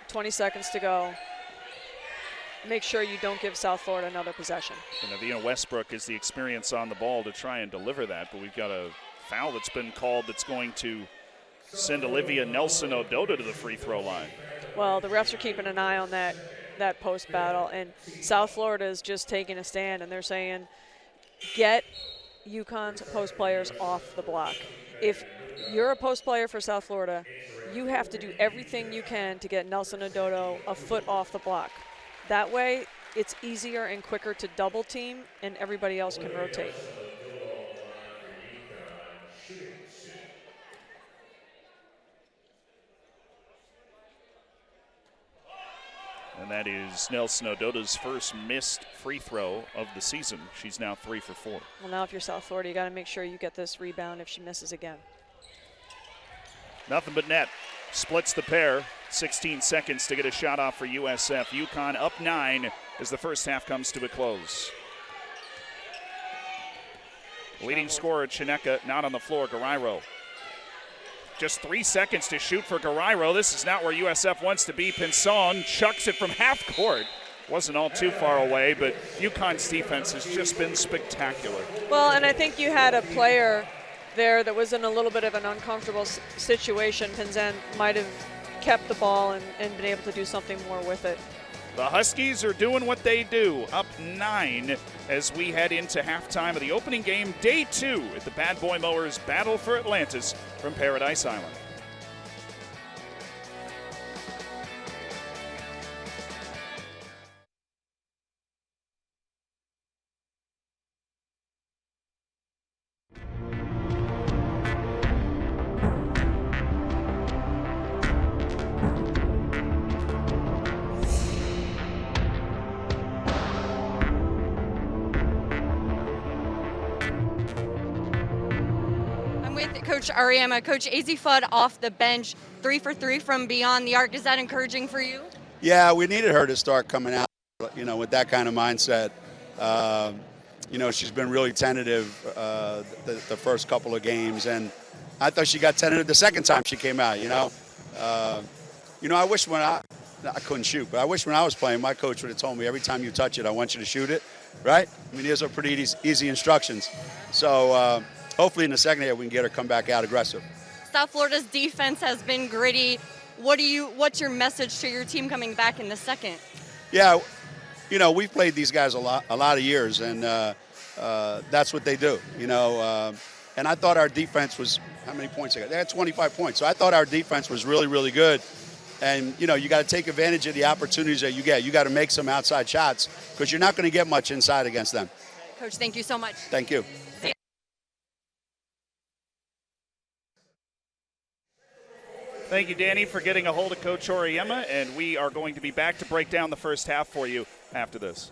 20 seconds to go. Make sure you don't give South Florida another possession. And Avina Westbrook is the experience on the ball to try and deliver that, but we've got a foul that's been called that's going to send Olivia Nelson-Ododa to the free throw line. Well, the refs are keeping an eye on that post battle, and South Florida is just taking a stand, and they're saying, get UConn's post players off the block. If you're a post player for South Florida, you have to do everything you can to get Nelson-Ododa a foot off the block. That way, it's easier and quicker to double team, and everybody else can rotate. And that is Nelson-Ododa's first missed free throw of the season. She's now 3 for 4. Well, now if you're South Florida, you got to make sure you get this rebound if she misses again. Nothing but net. Splits the pair. 16 seconds to get a shot off for USF. UConn up 9 as the first half comes to a close. Leading scorer Chineka not on the floor. Guerrero. Just 3 seconds to shoot for Guerrero. This is not where USF wants to be. Pinson chucks it from half court. Wasn't all too far away, but UConn's defense has just been spectacular. Well, and I think you had a player there that was in a little bit of an uncomfortable situation. Pinson might have kept the ball and been able to do something more with it. The Huskies are doing what they do, up 9 as we head into halftime of the opening game, day 2 at the Bad Boy Mowers Battle for Atlantis from Paradise Island. Coach Ariema. Coach AZ Fudd off the bench, 3 for 3 from beyond the arc. Is that encouraging for you? Yeah, we needed her to start coming out, with that kind of mindset. She's been really tentative the first couple of games, and I thought she got tentative the second time she came out. I wish when I couldn't shoot, but I wish when I was playing, my coach would have told me every time you touch it, I want you to shoot it, right? I mean, these are pretty easy instructions. So hopefully in the second half we can get her come back out aggressive. South Florida's defense has been gritty. What's your message to your team coming back in the second? Yeah, we've played these guys a lot of years, and that's what they do. And I thought our defense was, how many points they got? They had 25 points. So I thought our defense was really, really good. And, you got to take advantage of the opportunities that you get. You got to make some outside shots because you're not going to get much inside against them. Coach, thank you so much. Thank you. Thank you, Danny, for getting a hold of Coach Oriema, and we are going to be back to break down the first half for you after this.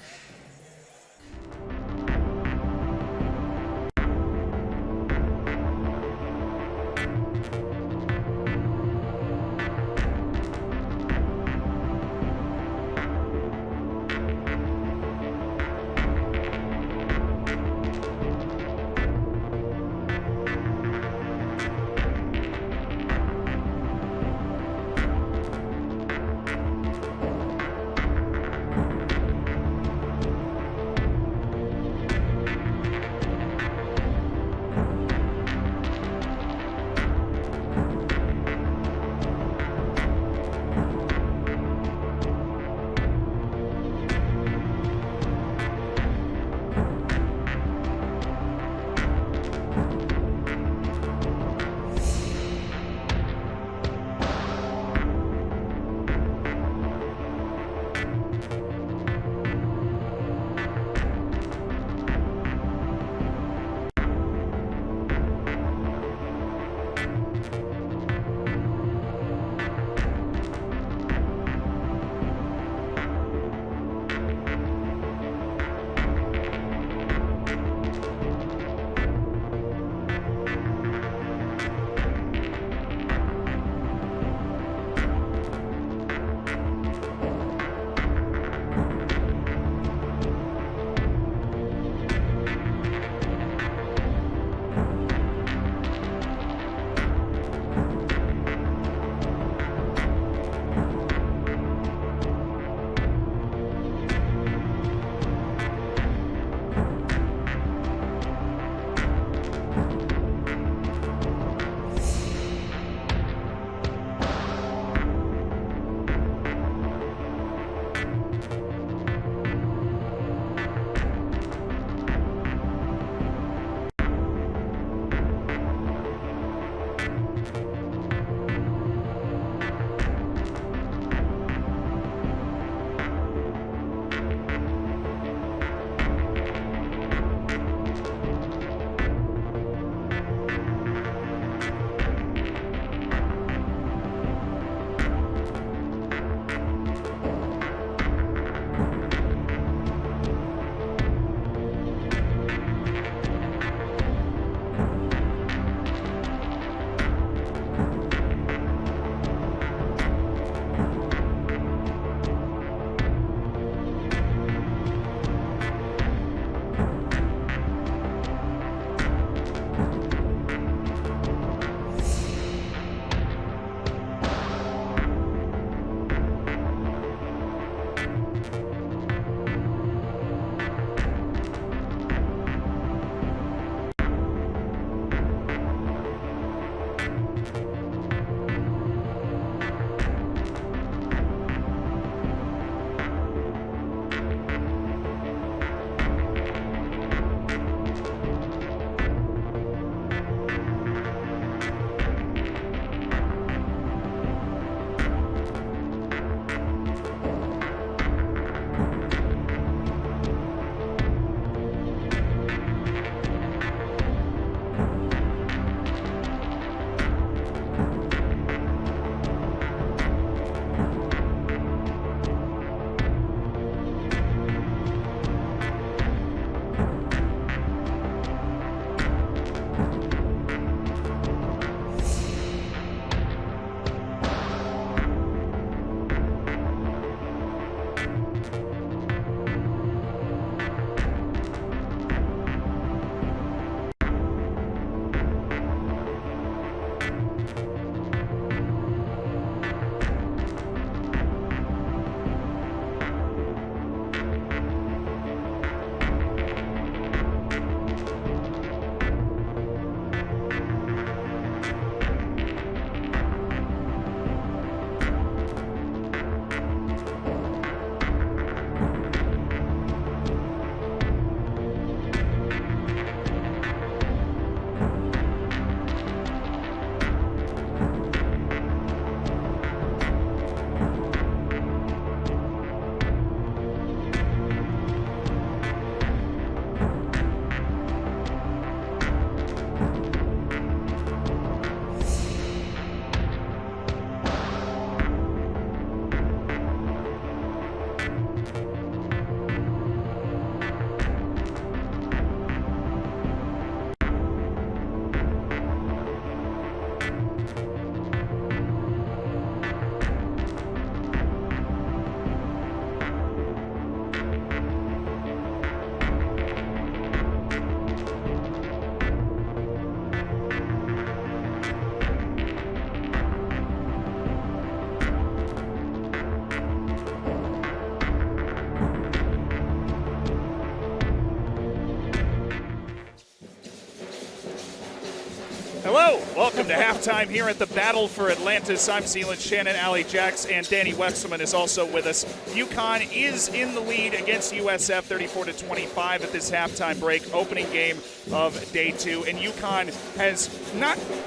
Hello, welcome to halftime here at the Battle for Atlantis. I'm Zealand Shannon, Allie Jacks, and Danny Wexelman is also with us. UConn is in the lead against USF 34-25 at this halftime break, opening game of day 2. And UConn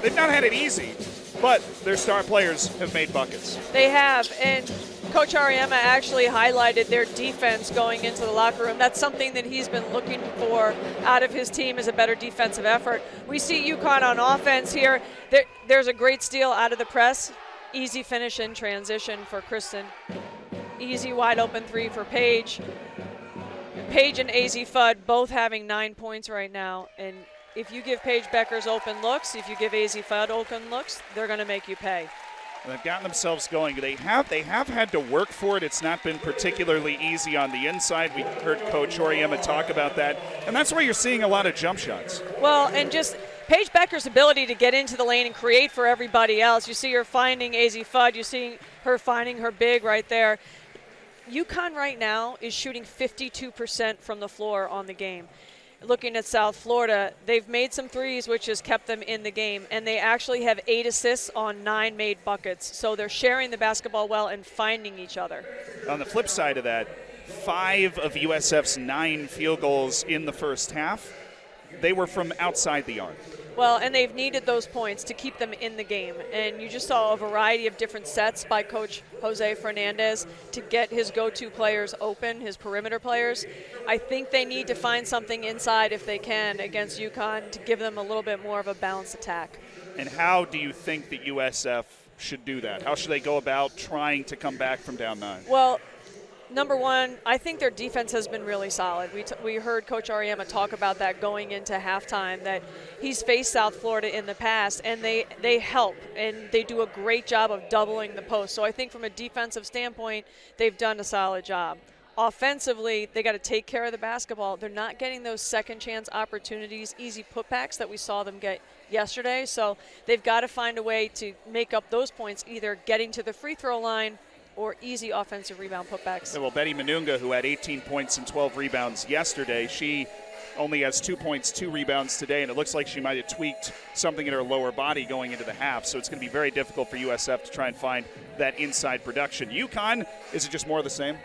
they've not had it easy, but their star players have made buckets. They have, and Coach Ariema actually highlighted their defense going into the locker room. That's something that he's been looking for out of his team, is a better defensive effort. We see UConn on offense here. There's a great steal out of the press. Easy finish in transition for Kristen. Easy wide open 3 for Paige. Paige and AZ Fudd both having 9 points right now. And if you give Paige Beckers open looks, if you give AZ Fudd open looks, they're going to make you pay. They've gotten themselves going. They have had to work for it. It's not been particularly easy on the inside. We heard Coach Oriema talk about that, and that's why you're seeing a lot of jump shots. Well, and just Paige Becker's ability to get into the lane and create for everybody else. You see her finding AZ Fudd. You see her finding her big right there. UConn right now is shooting 52% from the floor on the game. Looking at South Florida, they've made some threes, which has kept them in the game, and they actually have 8 assists on 9 made buckets. So they're sharing the basketball well and finding each other. On the flip side of that, 5 of USF's 9 field goals in the first half, they were from outside the arc. Well, and they've needed those points to keep them in the game. And you just saw a variety of different sets by Coach Jose Fernandez to get his go-to players open, his perimeter players. I think they need to find something inside if they can against UConn to give them a little bit more of a balanced attack. And how do you think that USF should do that? How should they go about trying to come back from down 9? Well, number one, I think their defense has been really solid. We heard Coach Ariema talk about that going into halftime, that he's faced South Florida in the past, and they help, and they do a great job of doubling the post. So I think from a defensive standpoint, they've done a solid job. Offensively, they got to take care of the basketball. They're not getting those second chance opportunities, easy putbacks that we saw them get yesterday. So they've got to find a way to make up those points, either getting to the free throw line or easy offensive rebound putbacks. Yeah, well, Betty Manunga, who had 18 points and 12 rebounds yesterday, she only has 2 points, 2 rebounds today, and it looks like she might have tweaked something in her lower body going into the half. So it's going to be very difficult for USF to try and find that inside production. UConn, is it just more of the same?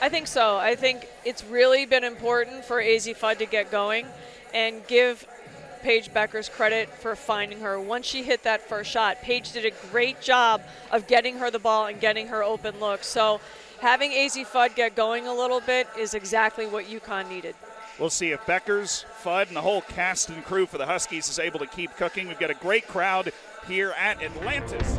I think so. I think it's really been important for AZ Fudd to get going and give Paige Beckers credit for finding her. Once she hit that first shot, Paige did a great job of getting her the ball and getting her open look. So having AZ Fudd get going a little bit is exactly what UConn needed. We'll see if Beckers, Fudd, and the whole cast and crew for the Huskies is able to keep cooking. We've got a great crowd here at Atlantis.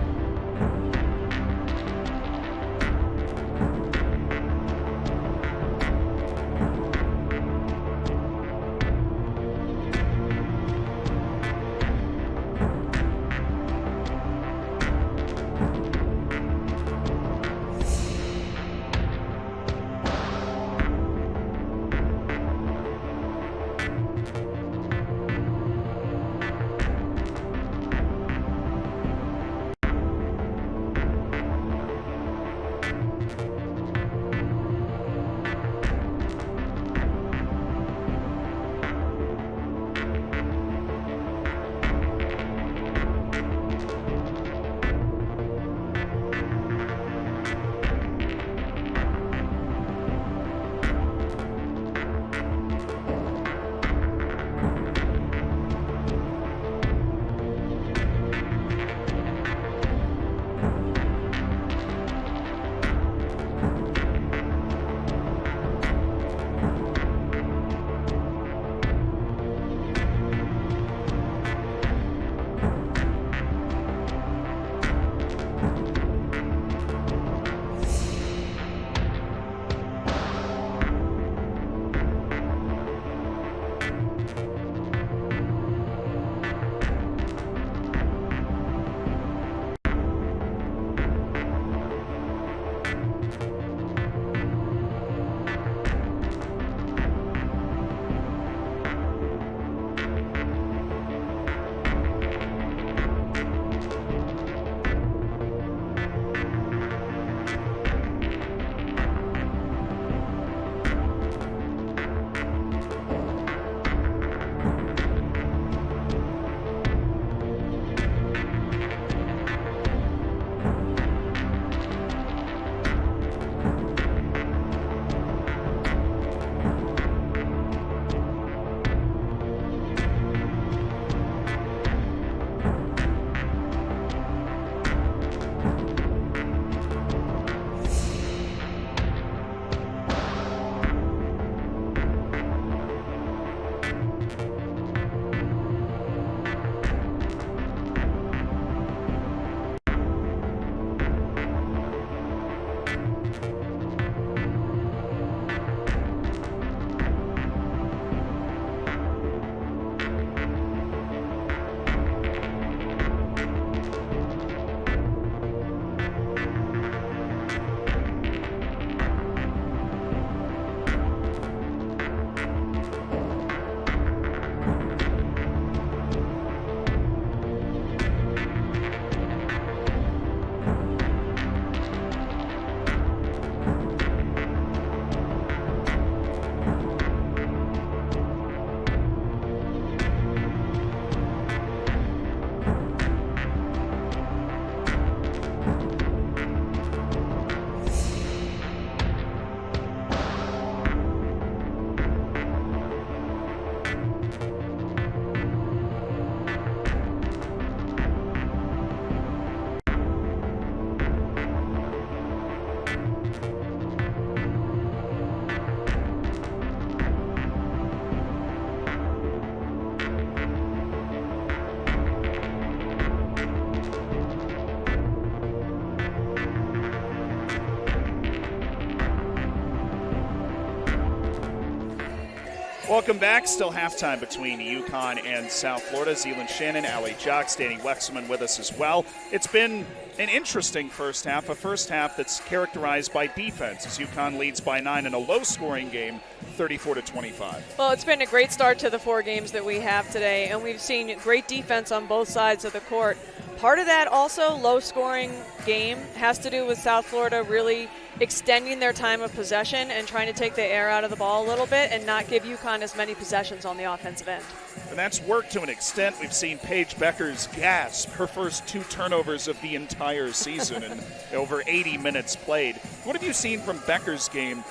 Welcome back. Still halftime between UConn and South Florida. Zealand Shannon, Allie Jocks, Danny Wexelman with us as well. It's been an interesting first half, a first half that's characterized by defense as UConn leads by 9 in a low-scoring game, 34-25. Well, it's been a great start to the 4 games that we have today, and we've seen great defense on both sides of the court. Part of that also, low-scoring game, has to do with South Florida really extending their time of possession and trying to take the air out of the ball a little bit and not give UConn as many possessions on the offensive end. And that's worked to an extent. We've seen Paige Beckers gasp her first 2 turnovers of the entire season in over 80 minutes played. What have you seen from Beckers' game,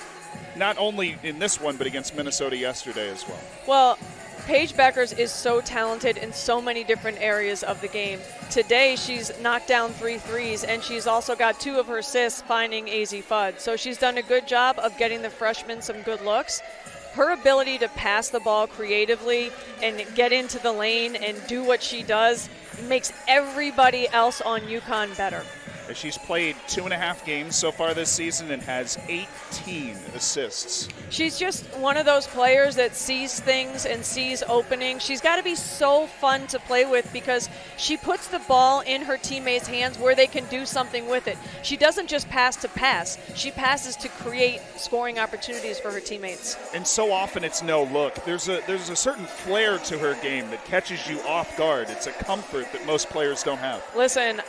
not only in this one, but against Minnesota yesterday as well? Well, Paige Beckers is so talented in so many different areas of the game. Today, she's knocked down 3 threes, and she's also got 2 of her assists finding AZ Fudd. So she's done a good job of getting the freshmen some good looks. Her ability to pass the ball creatively and get into the lane and do what she does makes everybody else on UConn better. She's played 2.5 games so far this season and has 18 assists. She's just one of those players that sees things and sees openings. She's got to be so fun to play with because she puts the ball in her teammates' hands where they can do something with it. She doesn't just pass to pass. She passes to create scoring opportunities for her teammates. And so often it's no look. There's a certain flair to her game that catches you off guard. It's a comfort that most players don't have. Listen,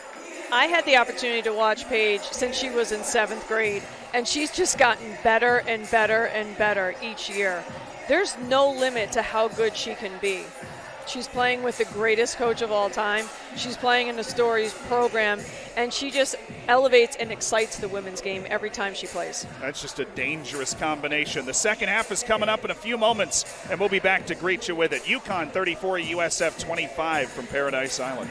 I had the opportunity to watch Paige since she was in 7th grade, and she's just gotten better and better and better each year. There's no limit to how good she can be. She's playing with the greatest coach of all time. She's playing in the Stories program, and she just elevates and excites the women's game every time she plays. That's just a dangerous combination. The second half is coming up in a few moments, and we'll be back to greet you with it. UConn 34, USF 25 from Paradise Island.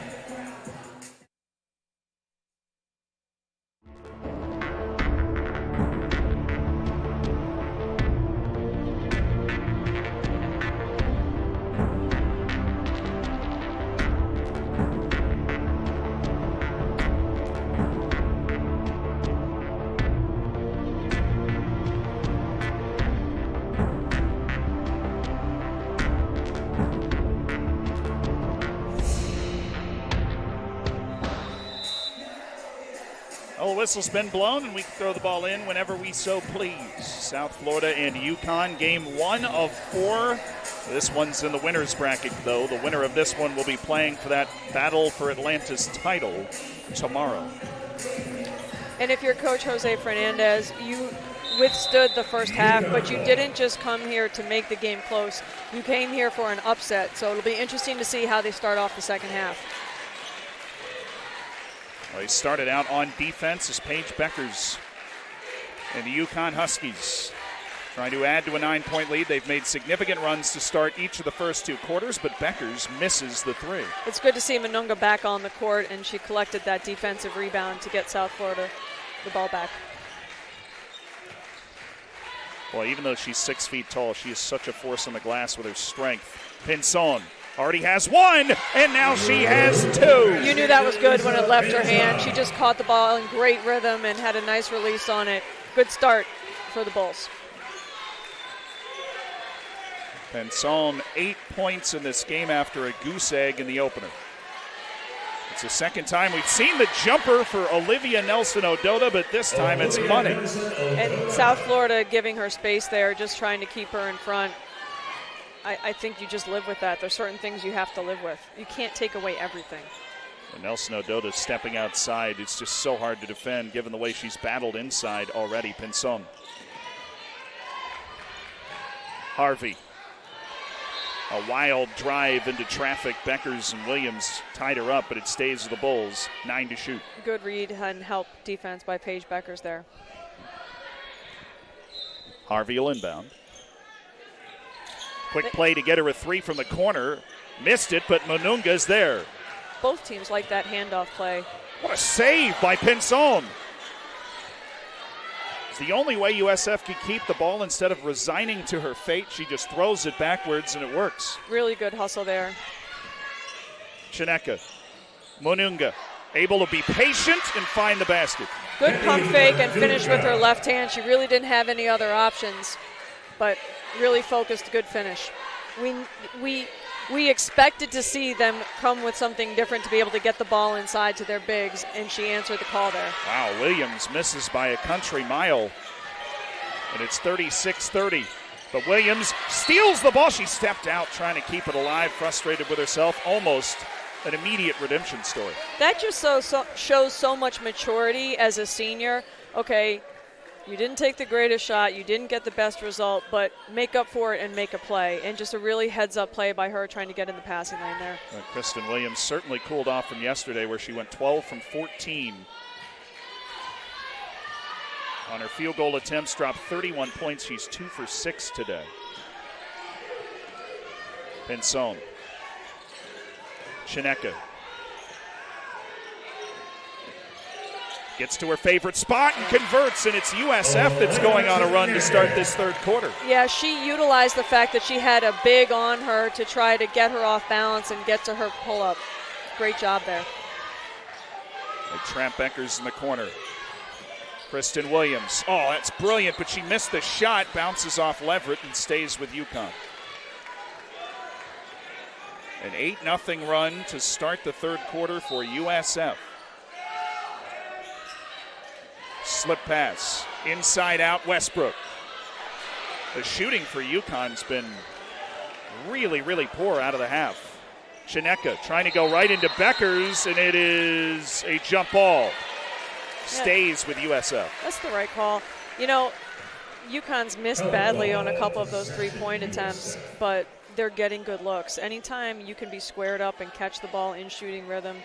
The whistle's been blown, and we can throw the ball in whenever we so please. South Florida and UConn, game 1 of 4. This one's in the winner's bracket, though. The winner of this one will be playing for that battle for Atlantis title tomorrow. And if you're Coach Jose Fernandez, you withstood the first half, but you didn't just come here to make the game close. You came here for an upset, so it'll be interesting to see how they start off the second half. Well, he started out on defense as Paige Beckers and the UConn Huskies trying to add to a 9-point lead. They've made significant runs to start each of the first 2 quarters, but Beckers misses the 3. It's good to see Monunga back on the court, and she collected that defensive rebound to get South Florida the ball back. Well, even though she's 6 feet tall, she is such a force on the glass with her strength. Pinson already has 1, and now she has 2. You knew that was good when it left her hand. She just caught the ball in great rhythm and had a nice release on it. Good start for the Bulls. Pinson 8 points in this game after a goose egg in the opener. It's the second time we've seen the jumper for Olivia Nelson-Ododa, but this time it's money. And South Florida giving her space there, just trying to keep her in front. I think you just live with that. There's certain things you have to live with. You can't take away everything. When Nelson-Ododa stepping outside, it's just so hard to defend given the way she's battled inside already. Pinson. Harvey. A wild drive into traffic. Beckers and Williams tied her up, but it stays with the Bulls. 9 to shoot. Good read and help defense by Paige Beckers there. Harvey will inbound. Quick play to get her a 3 from the corner. Missed it, but Monunga's there. Both teams like that handoff play. What a save by Pinson. It's the only way USF can keep the ball instead of resigning to her fate. She just throws it backwards and it works. Really good hustle there. Chineka. Monunga able to be patient and find the basket. Good pump fake and finish with her left hand. She really didn't have any other options, but really focused, good finish. We expected to see them come with something different to be able to get the ball inside to their bigs, and she answered the call there. Wow, Williams misses by a country mile, and it's 36-30. But Williams steals the ball. She stepped out trying to keep it alive, frustrated with herself, almost an immediate redemption story. That just shows so much maturity as a senior. Okay, you didn't take the greatest shot, you didn't get the best result, but make up for it and make a play. And just a really heads-up play by her trying to get in the passing lane there. Kristen Williams certainly cooled off from yesterday where she went 12 from 14. On her field goal attempts, dropped 31 points. She's 2 for 6 today. Pinson. Chineka. Gets to her favorite spot and converts, and it's USF that's going on a run to start this third quarter. Yeah, she utilized the fact that she had a big on her to try to get her off balance and get to her pull-up. Great job there. Tramp Beckers in the corner. Kristen Williams. Oh, that's brilliant, but she missed the shot, bounces off Leverett and stays with UConn. An 8-0 run to start the third quarter for USF. Slip pass, inside out Westbrook. The shooting for UConn's been really, really poor out of the half. Chineka trying to go right into Beckers, and it is a jump ball. Stays with USF. That's the right call. You know, UConn's missed badly on a couple of those three-point attempts, but they're getting good looks. Anytime you can be squared up and catch the ball in shooting rhythm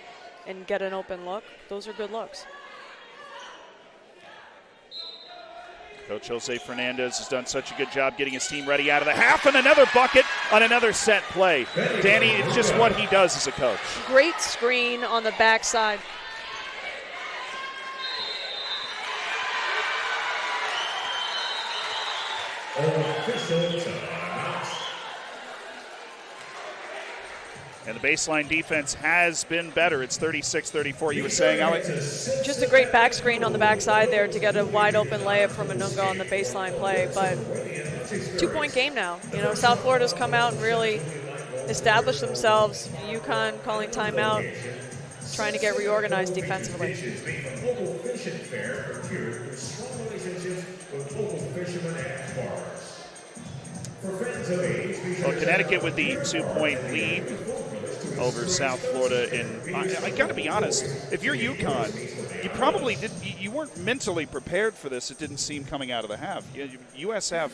and get an open look, those are good looks. Coach Jose Fernandez has done such a good job getting his team ready out of the half, and another bucket on another set play. Danny, it's just what he does as a coach. Great screen on the backside. And the baseline defense has been better. It's 36-34. You were saying, Alex? Just a great back screen on the backside there to get a wide open layup from Anunga on the baseline play. But 2-point game now. You know, South Florida's come out and really established themselves. UConn calling timeout, trying to get reorganized defensively. Well, Connecticut with the 2-point lead over South Florida, and I got to be honest, if you're UConn, you probably you weren't mentally prepared for this. It didn't seem coming out of the half. USF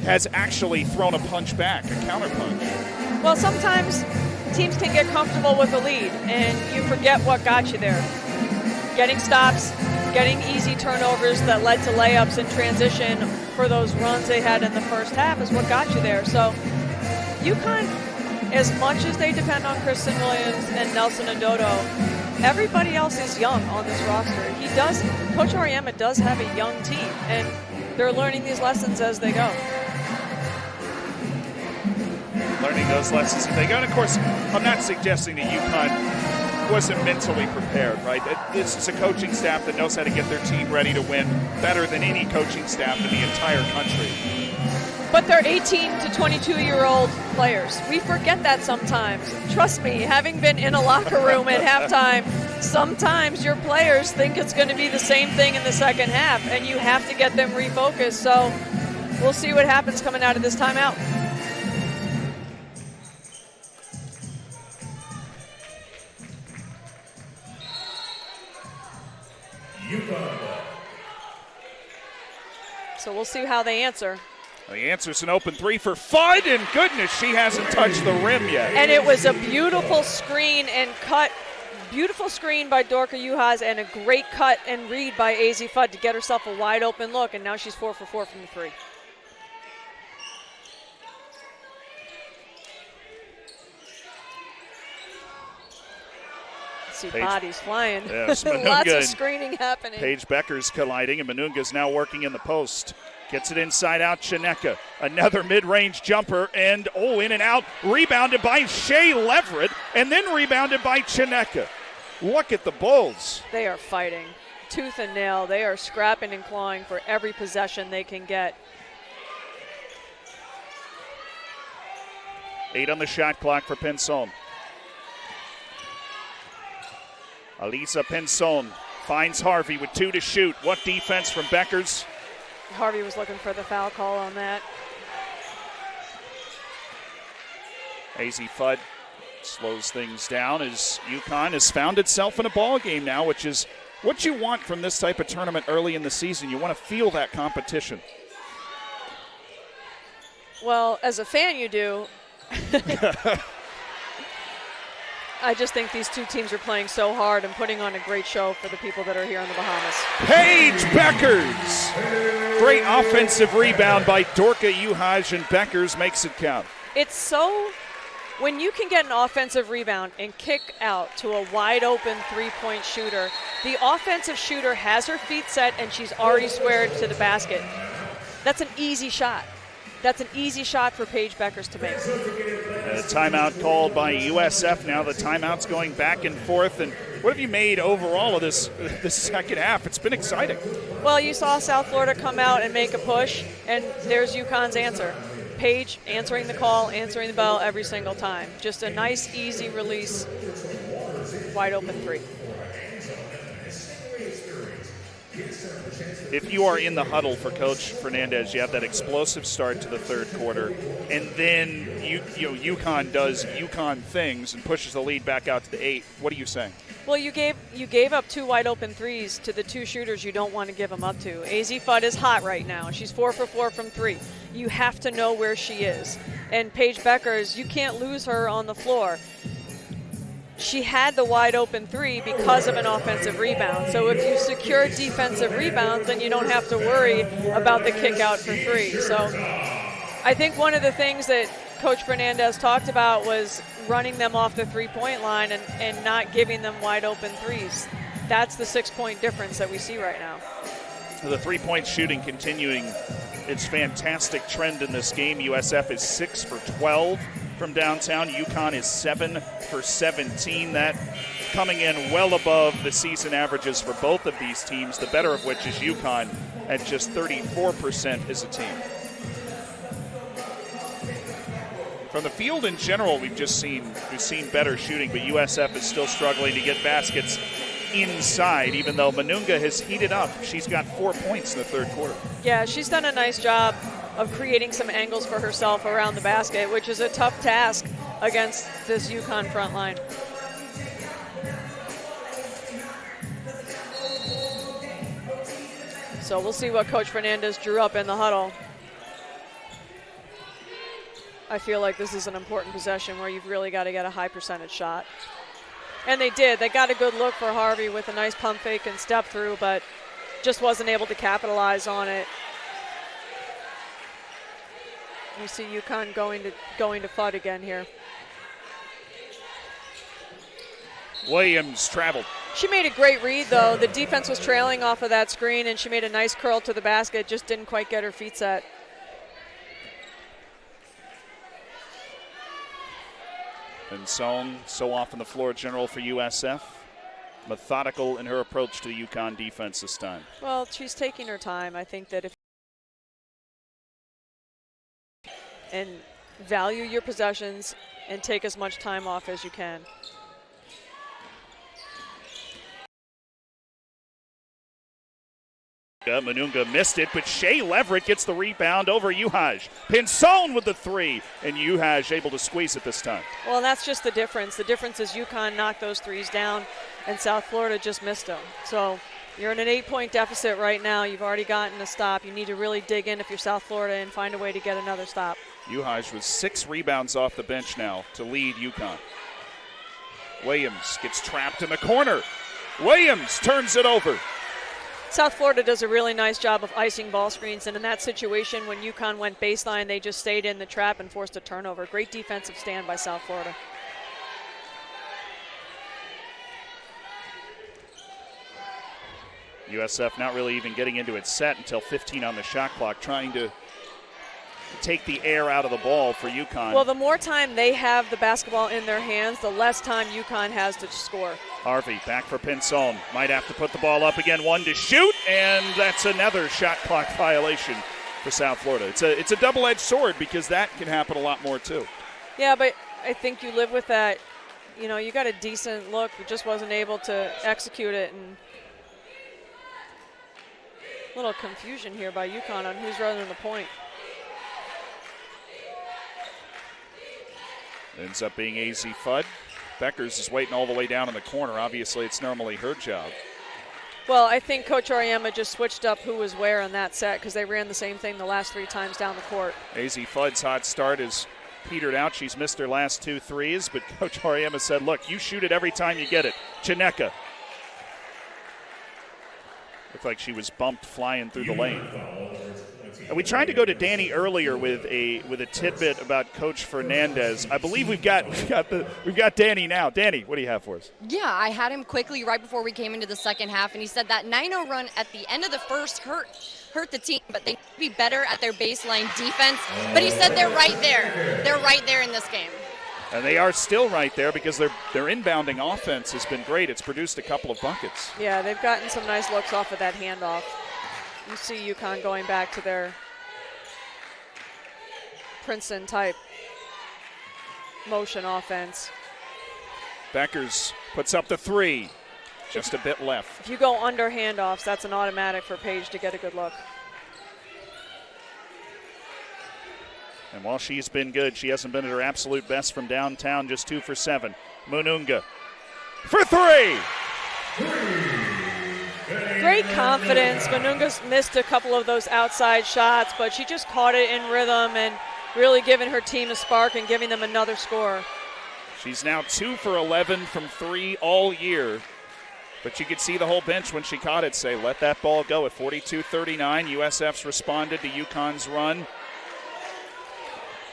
has actually thrown a punch back, a counter punch. Well, sometimes teams can get comfortable with a lead, and you forget what got you there. Getting stops, getting easy turnovers that led to layups in transition for those runs they had in the first half is what got you there. So UConn, as much as they depend on Kristen Williams and Nelson Adodo, everybody else is young on this roster. Coach Ariema does have a young team, and they're learning these lessons as they go. Learning those lessons as they go. And, of course, I'm not suggesting that UConn wasn't mentally prepared, right? This is a coaching staff that knows how to get their team ready to win better than any coaching staff in the entire country. But they're 18 to 22-year-old players. We forget that sometimes. Trust me, having been in a locker room at halftime, sometimes your players think it's going to be the same thing in the second half, and you have to get them refocused. So we'll see what happens coming out of this timeout. So we'll see how they answer. The answer's an open three for Fudd, and goodness, she hasn't touched the rim yet. And it was a beautiful screen and cut, beautiful screen by Dorka Juhas, and a great cut and read by AZ Fudd to get herself a wide open look, and now she's 4 for 4 from the three. See bodies flying. Yes, Lots of screening happening. Paige Becker's colliding, and Manunga's now working in the post. Gets it inside out, Chineka. Another mid-range jumper, and in and out. Rebounded by Shea Leverett, and then rebounded by Chineka. Look at the Bulls. They are fighting tooth and nail. They are scrapping and clawing for every possession they can get. 8 on the shot clock for Pinson. Elisa Pinson finds Harvey with 2 to shoot. What defense from Beckers? Harvey was looking for the foul call on that. AZ Fudd slows things down as UConn has found itself in a ball game now, which is what you want from this type of tournament early in the season. You want to feel that competition. Well, as a fan, you do. I just think these two teams are playing so hard and putting on a great show for the people that are here in the Bahamas. Paige Beckers! Great offensive rebound by Dorka Uhaj, and Beckers makes it count. It's so, when you can get an offensive rebound and kick out to a wide open three-point shooter, the offensive shooter has her feet set and she's already squared to the basket. That's an easy shot. That's an easy shot for Paige Beckers to make. A timeout called by USF now. The timeout's going back and forth. And what have you made overall of this second half? It's been exciting. Well, you saw South Florida come out and make a push, and there's UConn's answer. Paige answering the call, answering the bell every single time. Just a nice, easy release, wide open three. If you are in the huddle for Coach Fernandez, you have that explosive start to the third quarter, and then UConn does UConn things and pushes the lead back out to the 8. What are you saying? Well, you gave up 2 wide open threes to the 2 shooters you don't want to give them up to. AZ Fudd is hot right now. She's 4 for 4 from 3. You have to know where she is. And Paige Beckers, you can't lose her on the floor. She had the wide open 3 because of an offensive rebound. So if you secure defensive rebounds, then you don't have to worry about the kick out for 3. So I think one of the things that Coach Fernandez talked about was running them off the three-point line and not giving them wide open threes. That's the 6-point difference that we see right now. The three-point shooting continuing its fantastic trend in this game. USF is 6 for 12 from downtown. UConn is 7 for 17. That coming in well above the season averages for both of these teams, the better of which is UConn at just 34% as a team. From the field in general, we've seen better shooting, but USF is still struggling to get baskets inside, even though Manunga has heated up. She's got 4 points in the third quarter. Yeah, she's done a nice job of creating some angles for herself around the basket, which is a tough task against this UConn front line. So we'll see what Coach Fernandez drew up in the huddle. I feel like this is an important possession where you've really got to get a high percentage shot. And they did. They got a good look for Harvey with a nice pump fake and step through, but just wasn't able to capitalize on it. You see UConn going to Fudd again here. Williams traveled. She made a great read, though. The defense was trailing off of that screen, and she made a nice curl to the basket, just didn't quite get her feet set. And so off on the floor general for USF. Methodical in her approach to the UConn defense this time. Well, she's taking her time. I think that if and value your possessions and take as much time off as you can. Manunga missed it, but Shea Leverett gets the rebound over Uhaj. Pinson with the 3, and Uhaj able to squeeze it this time. Well, that's just the difference. The difference is UConn knocked those threes down, and South Florida just missed them. So you're in an 8-point deficit right now. You've already gotten a stop. You need to really dig in if you're South Florida and find a way to get another stop. Uhaj with 6 rebounds off the bench now to lead UConn. Williams gets trapped in the corner. Williams turns it over. South Florida does a really nice job of icing ball screens, and in that situation, when UConn went baseline, they just stayed in the trap and forced a turnover. Great defensive stand by South Florida. USF not really even getting into its set until 15 on the shot clock, trying to take the air out of the ball for UConn. Well, the more time they have the basketball in their hands, the less time UConn has to score. Harvey back for Pinson. Might have to put the ball up again. 1 to shoot, and that's another shot clock violation for South Florida. It's a double-edged sword because that can happen a lot more too. Yeah, but I think you live with that. You know, you got a decent look, but just wasn't able to execute it. And a little confusion here by UConn on who's running the point. Ends up being AZ Fudd. Beckers is waiting all the way down in the corner. Obviously, it's normally her job. Well, I think Coach Auriemma just switched up who was where on that set because they ran the same thing the last 3 times down the court. AZ Fudd's hot start is petered out. She's missed her last 2 threes, but Coach Auriemma said, look, you shoot it every time you get it. Chineka. Looked like she was bumped flying through the lane. And we tried to go to Danny earlier with a tidbit about Coach Fernandez. I believe we've got Danny now. Danny, what do you have for us? Yeah, I had him quickly right before we came into the second half, and he said that 9-0 run at the end of the first hurt the team, but they need to be better at their baseline defense. But he said they're right there. They're right there in this game. And they are still right there because their inbounding offense has been great. It's produced a couple of buckets. Yeah, they've gotten some nice looks off of that handoff. You see UConn going back to their Princeton type motion offense. Beckers puts up the 3. Just a bit left. If you go under handoffs, that's an automatic for Paige to get a good look. And while she's been good, she hasn't been at her absolute best from downtown, just 2 for 7. Mununga for 3. Great confidence. Manunga's missed a couple of those outside shots, but she just caught it in rhythm and really giving her team a spark and giving them another score. She's now 2 for 11 from 3 all year. But you could see the whole bench when she caught it say, let that ball go at 42-39. USF's responded to UConn's run.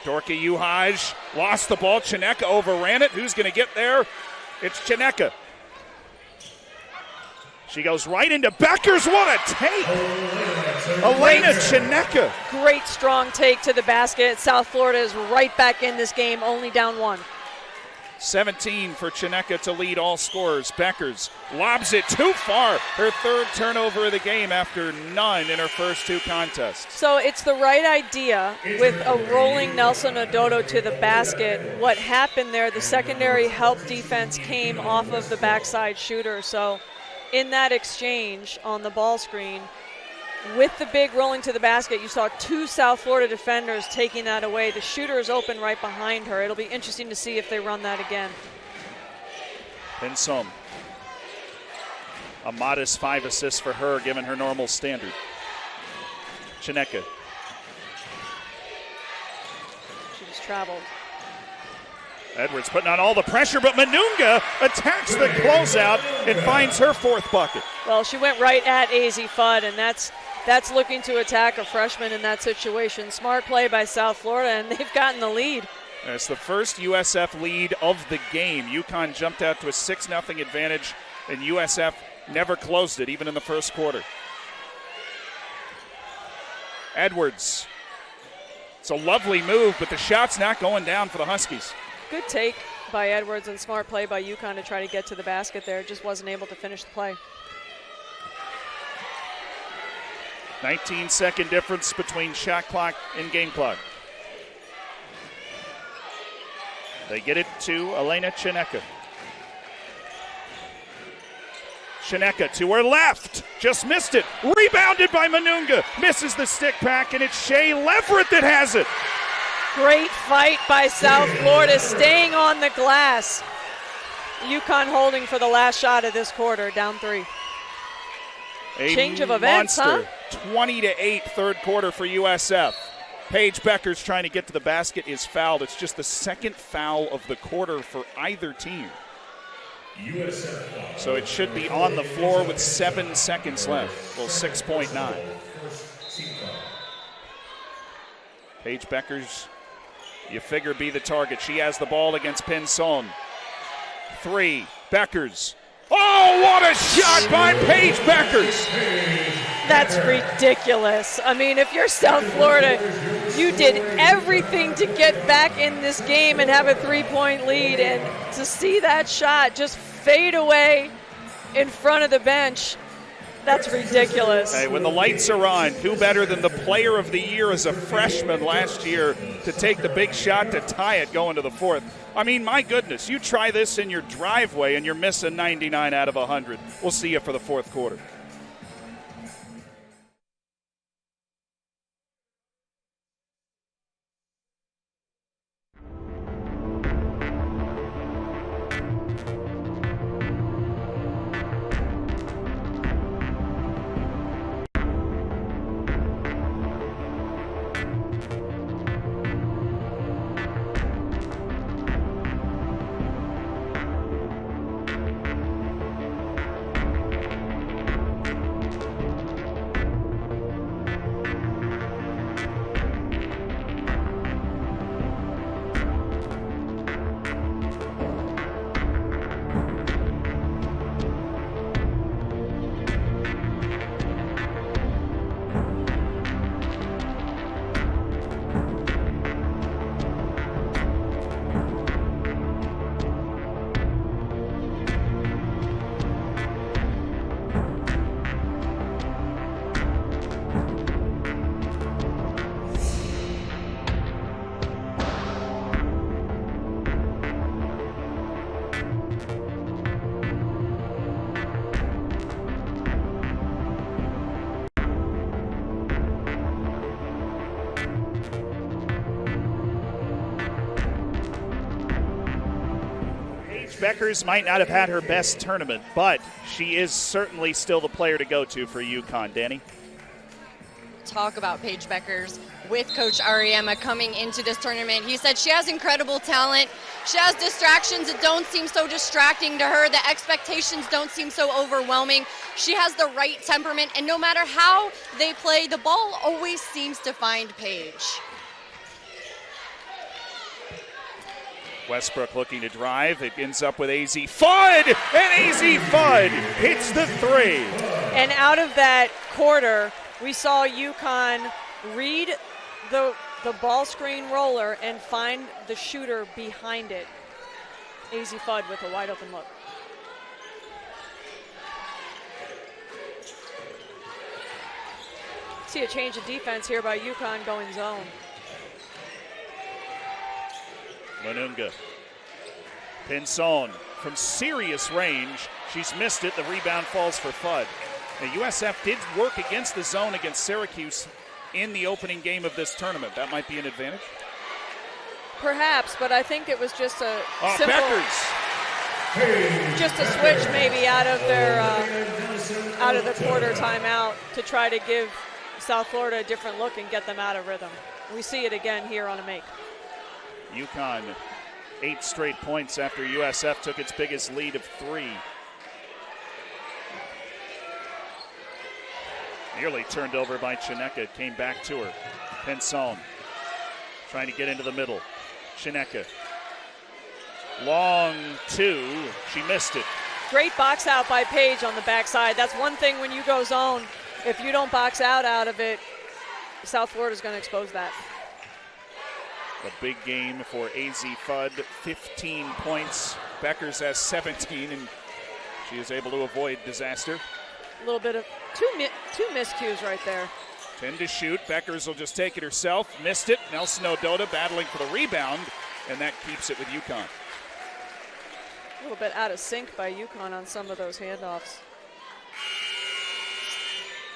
Dorka Uhaj lost the ball. Chineka overran it. Who's going to get there? It's Chineka. She goes right into Beckers. What a take! Elena Chineka. Great strong take to the basket. South Florida is right back in this game, only down 1. 17 for Chineka to lead all scorers. Beckers lobs it too far. Her 3rd turnover of the game after none in her first 2 contests. So it's the right idea with a rolling Nelson Odoto to the basket. What happened there, the secondary help defense came off of the backside shooter. So in that exchange on the ball screen, with the big rolling to the basket, you saw 2 South Florida defenders taking that away. The shooter is open right behind her. It'll be interesting to see if they run that again. Pinsom. A modest 5 assists for her, given her normal standard. Chineka. She just traveled. Edwards putting on all the pressure, but Mununga attacks the closeout and finds her 4th bucket. Well, she went right at AZ Fudd, and that's looking to attack a freshman in that situation. Smart play by South Florida, and they've gotten the lead. It's the first USF lead of the game. UConn jumped out to a 6-0 advantage, and USF never closed it, even in the first quarter. Edwards. It's a lovely move, but the shot's not going down for the Huskies. Good take by Edwards and smart play by UConn to try to get to the basket there. Just wasn't able to finish the play. 19-second difference between shot clock and game clock. They get it to Elena Chineka. Chineka to her left. Just missed it. Rebounded by Mununga. Misses the stick back, and it's Shea Leverett that has it. Great fight by South Florida, staying on the glass. UConn holding for the last shot of this quarter, down 3. Change of events, monster. huh? 20-8 third quarter for USF. Paige Beckers trying to get to the basket is fouled. It's just the 2nd foul of the quarter for either team. So it should be on the floor with 7 seconds left. Well, 6.9. Paige Beckers, you figure, be the target. She has the ball against Pinson. 3, Beckers. Oh, what a shot by Paige Beckers! That's ridiculous. I mean, if you're South Florida, you did everything to get back in this game and have a 3-point lead, and to see that shot just fade away in front of the bench, That's ridiculous. Hey, when the lights are on, who better than the player of the year as a freshman last year to take the big shot to tie it going to the fourth? I mean, my goodness, you try this in your driveway and you're missing 99 out of 100. We'll see you for the fourth quarter. Beckers might not have had her best tournament, but she is certainly still the player to go to for UConn. Danny? Talk about Paige Beckers with Coach Ariema coming into this tournament. He said she has incredible talent. She has distractions that don't seem so distracting to her. The expectations don't seem so overwhelming. She has the right temperament, and no matter how they play, the ball always seems to find Paige. Westbrook looking to drive. It ends up with AZ Fudd, and AZ Fudd hits the three. And out of that quarter, we saw UConn read the ball screen roller and find the shooter behind it. AZ Fudd with a wide open look. See a change of defense here by UConn going zone. Manunga. Pinson from serious range. She's missed it. The rebound falls for Fudd. Now, USF did work against the zone against Syracuse in the opening game of this tournament. That might be an advantage. Perhaps, but I think it was just a simple, Beckers. just a switch maybe out of their out of the quarter timeout to try to give South Florida a different look and get them out of rhythm. We see it again here on a make. UConn 8 straight points after USF took its biggest lead of 3. Nearly turned over by Chineka. It came back to her. Pinson trying to get into the middle. Chineka. Long two. She missed it. Great box out by Paige on the backside. That's one thing when you go zone. If you don't box out of it, South Florida's going to expose that. A big game for AZ Fudd, 15 points. Beckers has 17, and she is able to avoid disaster. A little bit of two miscues right there. 10 to shoot. Beckers will just take it herself. Missed it. Nelson Ododa battling for the rebound, and that keeps it with UConn. A little bit out of sync by UConn on some of those handoffs.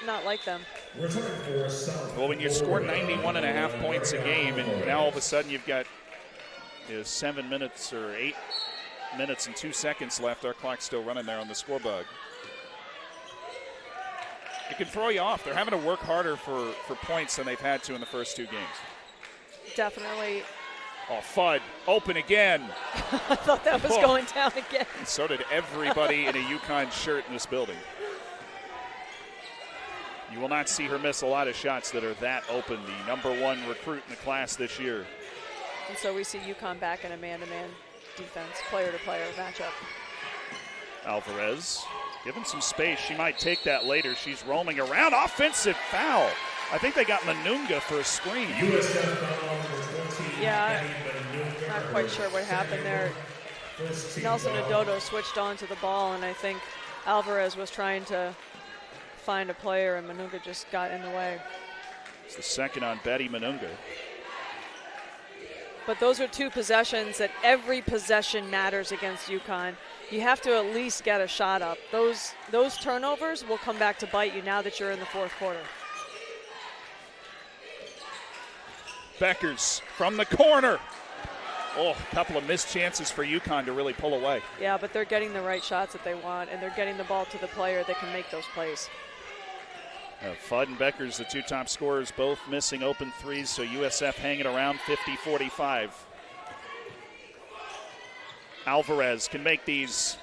Not like them. Well, when you score 91.5 points a game, and now all of a sudden you've got 7 minutes or 8 minutes and 2 seconds left, our clock's still running there on the scoreboard. It can throw you off. They're having to work harder for points than they've had to in the first 2 games. Definitely. Oh, Fudd, open again. I thought that was going down again. And so did everybody in a UConn shirt in this building. You will not see her miss a lot of shots that are that open. The #1 recruit in the class this year. And so we see UConn back in a man-to-man defense, player-to-player matchup. Alvarez given some space. She might take that later. She's roaming around. Offensive foul. I think they got Manunga for a screen. Yeah, I'm not quite sure what happened there. Nelson Ododo switched on to the ball, and I think Alvarez was trying to find a player, and Manunga just got in the way. It's the second on Betty Manunga. But those are 2 possessions that every possession matters against UConn. You have to at least get a shot up. Those turnovers will come back to bite you now that you're in the 4th quarter. Beckers from the corner. Oh, a couple of missed chances for UConn to really pull away. Yeah, but they're getting the right shots that they want, and they're getting the ball to the player that can make those plays. Fudd and Beckers, the 2 top scorers, both missing open threes, so USF hanging around 50-45. Alvarez can make these.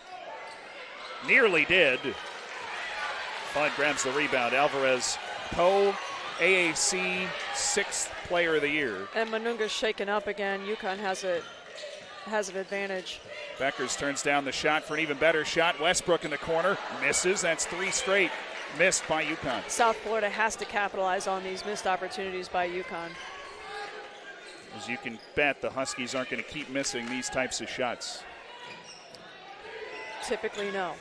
Nearly did. Fudd grabs the rebound. Alvarez, co-AAC 6th player of the year. And Manunga's shaken up again. UConn has an advantage. Beckers turns down the shot for an even better shot. Westbrook in the corner, misses. That's 3 straight missed by UConn. South Florida has to capitalize on these missed opportunities by UConn. As you can bet, the Huskies aren't going to keep missing these types of shots. Typically, no.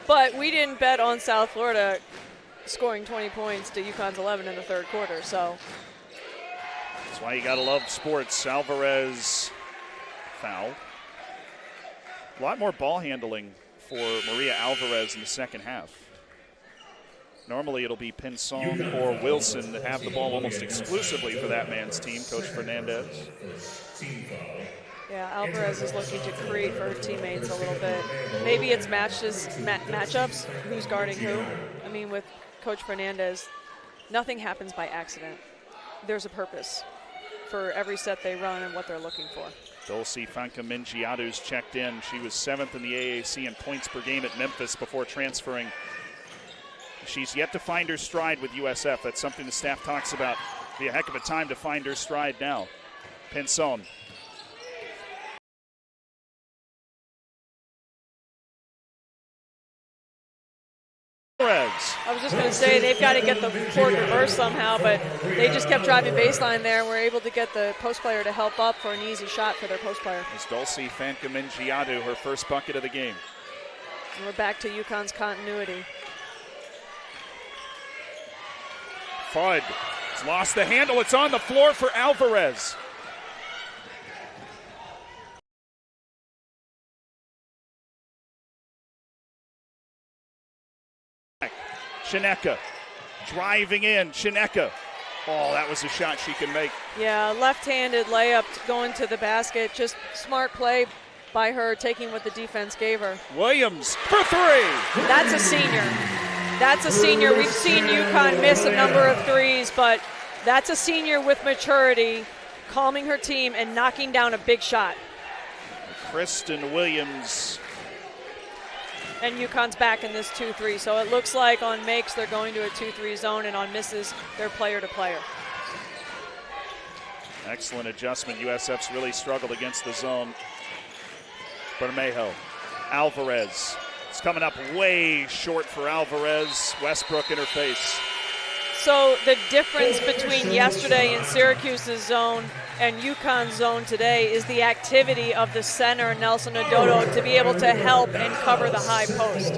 But we didn't bet on South Florida scoring 20 points to UConn's 11 in the 3rd quarter, so. That's why you got to love sports. Alvarez foul. A lot more ball handling for Maria Alvarez in the 2nd half. Normally it'll be Pinson or Wilson that have the ball almost exclusively for that man's team, Coach Fernandez. Yeah, Alvarez is looking to create for her teammates a little bit. Maybe it's matchups, who's guarding who. I mean, with Coach Fernandez, nothing happens by accident. There's a purpose for every set they run and what they're looking for. Dulcie Fanka-Mingiadu's checked in. She was 7th in the AAC in points per game at Memphis before transferring. She's yet to find her stride with USF. That's something the staff talks about. Be a heck of a time to find her stride now. Pinson. I was just going to say they've got to get the court reversed somehow, but they just kept driving baseline there and were able to get the post player to help up for an easy shot for their post player. It's Dulcie Fanka-Mingiadu, her first bucket of the game. And we're back to UConn's continuity. Fudd has lost the handle. It's on the floor for Alvarez. Chineka driving in. Chineka. Oh, that was a shot she can make. Yeah, left-handed layup going to the basket. Just smart play by her, taking what the defense gave her. Williams for 3. That's a senior. That's a senior. We've seen UConn miss a number of threes, but that's a senior with maturity, calming her team and knocking down a big shot. Kristen Williams. And UConn's back in this 2-3. So it looks like on makes they're going to a 2-3 zone, and on misses they're player to player. Excellent adjustment. USF's really struggled against the zone. Bermejo. Alvarez. It's coming up way short for Alvarez. Westbrook in her face. So the difference between yesterday in Syracuse's zone and UConn's zone today is the activity of the center, Nelson Adodo, to be able to help and cover the high post.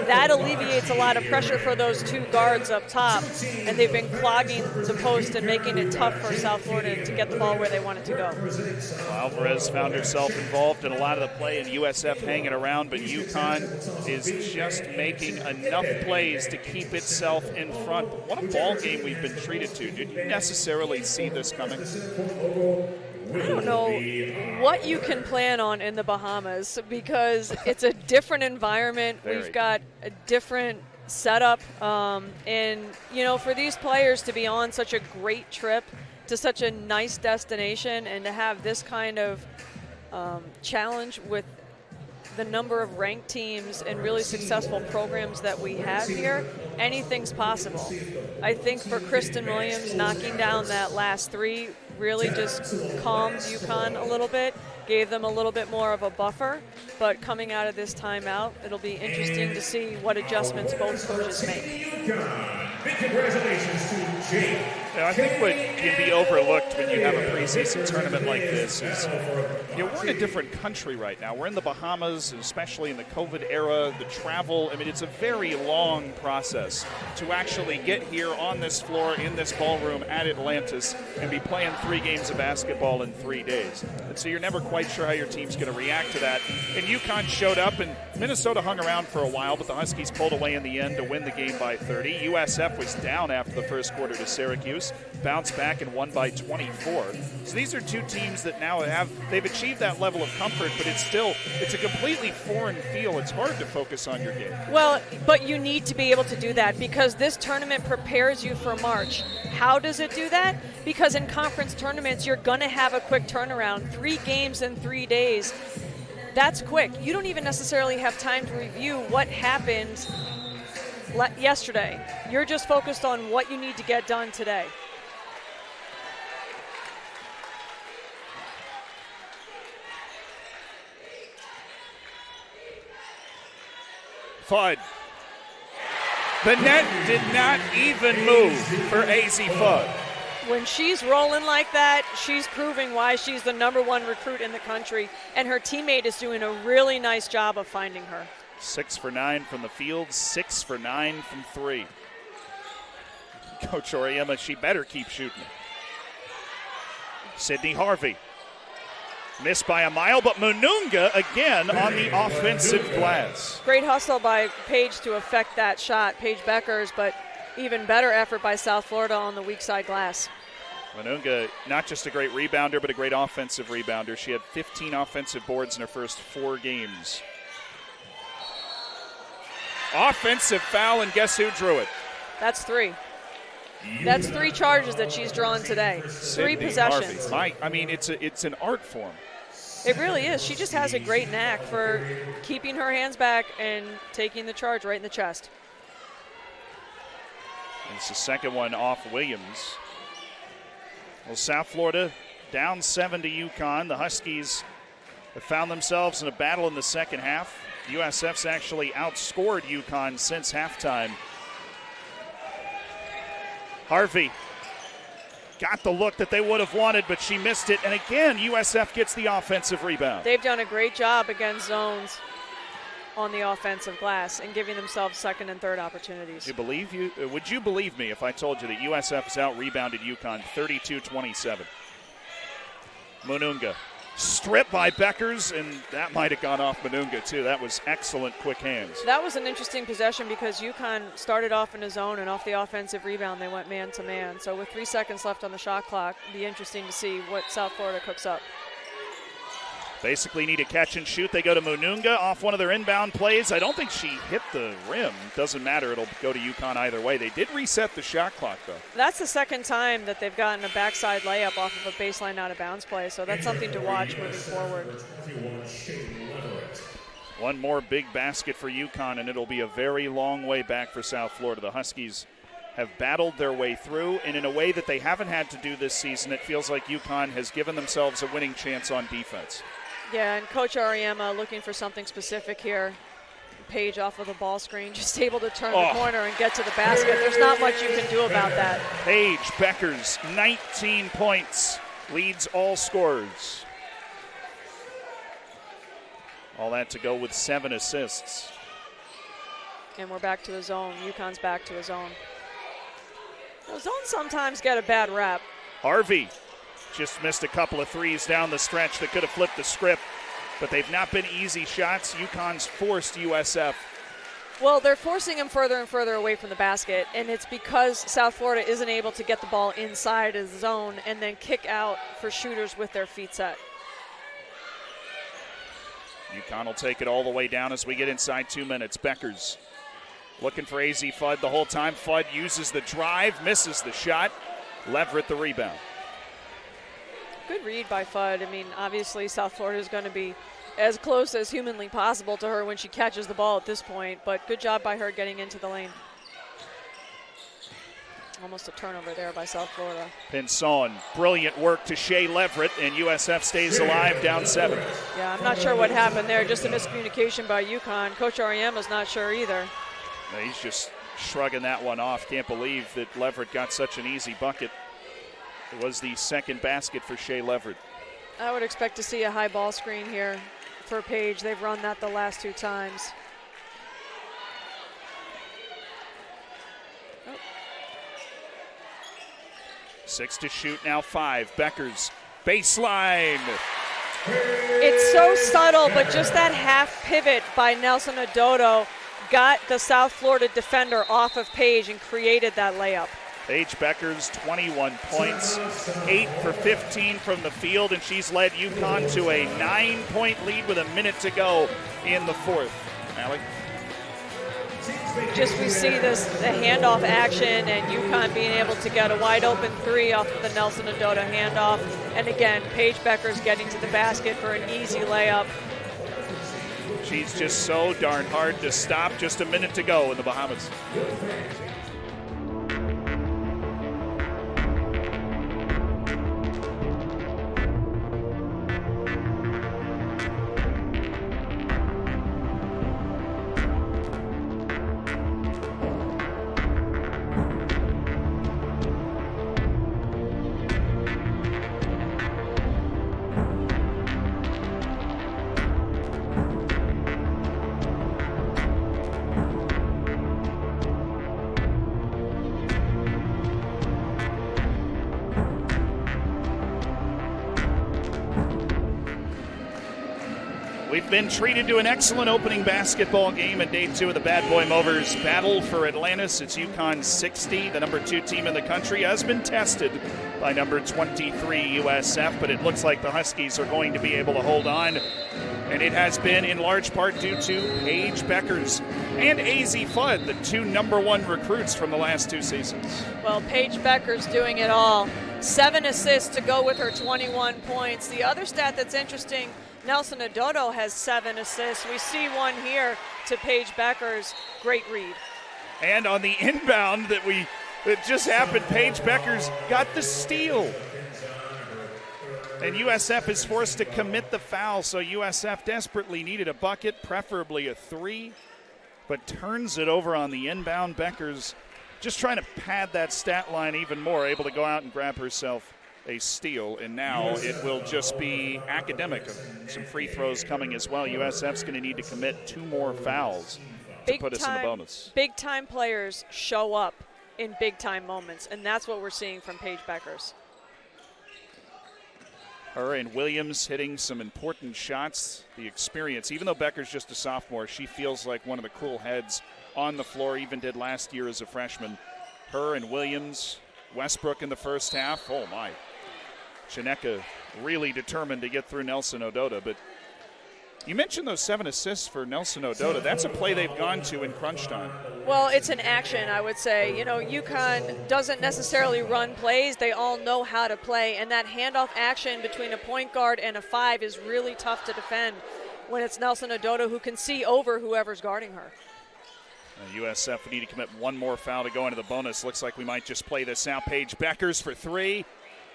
That alleviates a lot of pressure for those 2 guards up top, and they've been clogging the post and making it tough for South Florida to get the ball where they want it to go. Well, Alvarez found herself involved in a lot of the play, and USF hanging around, but UConn is just making enough plays to keep itself in front. What a ball game we've been treated to. Did you necessarily see this coming? I don't know what you can plan on in the Bahamas because it's a different environment. We've got a different setup. And, you know, for these players to be on such a great trip to such a nice destination and to have this kind of challenge with the number of ranked teams and really successful programs that we have here, anything's possible. I think for Kristen Williams, knocking down that last 3 really just calmed UConn a little bit, gave them a little bit more of a buffer, but coming out of this timeout, it'll be interesting to see what adjustments both coaches make. Big congratulations to Jake I think what can be overlooked when you have a preseason tournament like this is, we're in a different country right now. We're in the Bahamas, especially in the COVID era, the travel. I mean, it's a very long process to actually get here on this floor in this ballroom at Atlantis and be playing 3 games of basketball in 3 days. And so you're never quite sure how your team's going to react to that. And UConn showed up, and Minnesota hung around for a while, but the Huskies pulled away in the end to win the game by 30. USF was down after the first quarter to Syracuse, bounced back and won by 24. So these are 2 teams that now they've achieved that level of comfort, but it's a completely foreign feel. It's hard to focus on your game. Well, but you need to be able to do that because this tournament prepares you for March. How does it do that? Because in conference tournaments, you're going to have a quick turnaround. 3 games in 3 days. That's quick. You don't even necessarily have time to review what happened yesterday. You're just focused on what you need to get done today. Fudd. The net did not even move for AZ Fudd. When she's rolling like that, she's proving why she's the #1 recruit in the country, and her teammate is doing a really nice job of finding her. 6 for 9 from the field, 6 for 9 from 3. Coach Auriemma, she better keep shooting it. Sydney Harvey. Missed by a mile, but Mununga again on the offensive glass. Great hustle by Paige to affect that shot, Paige Beckers, but even better effort by South Florida on the weak side glass. Mununga, not just a great rebounder, but a great offensive rebounder. She had 15 offensive boards in her first 4 games. Offensive foul, and guess who drew it? That's 3. That's 3 charges that she's drawn today. 3 possessions. I mean, it's an art form. It really is. She just has a great knack for keeping her hands back and taking the charge right in the chest. It's the second one off Williams. Well, South Florida down 7 to UConn. The Huskies have found themselves in a battle in the second half. USF's actually outscored UConn since halftime. Harvey got the look that they would have wanted, but she missed it. And again, USF gets the offensive rebound. They've done a great job against zones on the offensive glass and giving themselves second and third opportunities. Would you believe me if I told you that USF has out-rebounded UConn 32-27? Mununga. Stripped by Beckers, and that might have gone off Mununga, too. That was excellent quick hands. That was an interesting possession because UConn started off in a zone, and off the offensive rebound, they went man-to-man. So with 3 seconds left on the shot clock, it'd be interesting to see what South Florida cooks up. Basically need a catch and shoot. They go to Mununga off one of their inbound plays. I don't think she hit the rim. Doesn't matter. It'll go to UConn either way. They did reset the shot clock, though. That's the second time that they've gotten a backside layup off of a baseline out-of-bounds play, so that's something to watch moving forward. One more big basket for UConn, and it'll be a very long way back for South Florida. The Huskies have battled their way through, and in a way that they haven't had to do this season, it feels like UConn has given themselves a winning chance on defense. Yeah, and Coach Auriemma looking for something specific here. Paige off of the ball screen, just able to turn the corner and get to the basket. There's not much you can do about that. Paige Beckers, 19 points, leads all scorers. All that to go with 7 assists. And we're back to a zone. UConn's back to a zone. Well, zones sometimes get a bad rap. Harvey just missed a couple of threes down the stretch that could have flipped the script, but they've not been easy shots. UConn's forced USF. Well, they're forcing them further and further away from the basket, and it's because South Florida isn't able to get the ball inside of the zone and then kick out for shooters with their feet set. UConn will take it all the way down as we get inside 2 minutes. Beckers looking for AZ Fudd the whole time. Fudd uses the drive, misses the shot. Leverett the rebound. Good read by Fudd. I mean, obviously South Florida is going to be as close as humanly possible to her when she catches the ball at this point, but good job by her getting into the lane. Almost a turnover there by South Florida. Pinson, brilliant work to Shea Leverett, and USF stays alive, down 7. Yeah, I'm not sure what happened there. Just a miscommunication by UConn. Coach Auriemma's not sure either. He's just shrugging that one off. Can't believe that Leverett got such an easy bucket. It was the second basket for Shea Leverett. I would expect to see a high ball screen here for Paige. They've run that the last 2 times. 6 to shoot, now 5. Beckers, baseline. It's so subtle, but just that half pivot by Nelson Ododo got the South Florida defender off of Paige and created that layup. Paige Beckers, 21 points, 8 for 15 from the field, and she's led UConn to a 9-point lead with a minute to go in the fourth. Allie? Just we see the handoff action and UConn being able to get a wide open 3 off of the Nelson Ododo handoff. And again, Paige Beckers getting to the basket for an easy layup. She's just so darn hard to stop. Just a minute to go in the Bahamas. We've been treated to an excellent opening basketball game in day 2 of the Bad Boy Movers battle for Atlantis. It's UConn 60. The number 2 team in the country has been tested by number 23 USF, but it looks like the Huskies are going to be able to hold on. And it has been in large part due to Paige Beckers and AZ Fudd, the 2 number 1 recruits from the last 2 seasons. Well, Paige Beckers doing it all. 7 assists to go with her 21 points. The other stat that's interesting, Nelson Ododo has 7 assists. We see one here to Paige Beckers. Great read. And on the inbound that just happened, Paige Beckers got the steal. And USF is forced to commit the foul, so USF desperately needed a bucket, preferably a 3, but turns it over on the inbound. Beckers just trying to pad that stat line even more, able to go out and grab herself a steal, and now it will just be academic. Some free throws coming as well. USF's going to need to commit 2 more fouls to put us in the bonus. Big-time players show up in big-time moments, and that's what we're seeing from Paige Beckers. Her and Williams hitting some important shots. The experience, even though Becker's just a sophomore, she feels like one of the cool heads on the floor, even did last year as a freshman. Her and Williams, Westbrook in the first half. Oh, my. Chineka really determined to get through Nelson Ododo. But you mentioned those 7 assists for Nelson Ododo. That's a play they've gone to in crunch time. Well, it's an action, I would say. You know, UConn doesn't necessarily run plays. They all know how to play. And that handoff action between a point guard and a 5 is really tough to defend when it's Nelson Ododo who can see over whoever's guarding her. USF would need to commit 1 more foul to go into the bonus. Looks like we might just play this out. Paige Beckers for 3.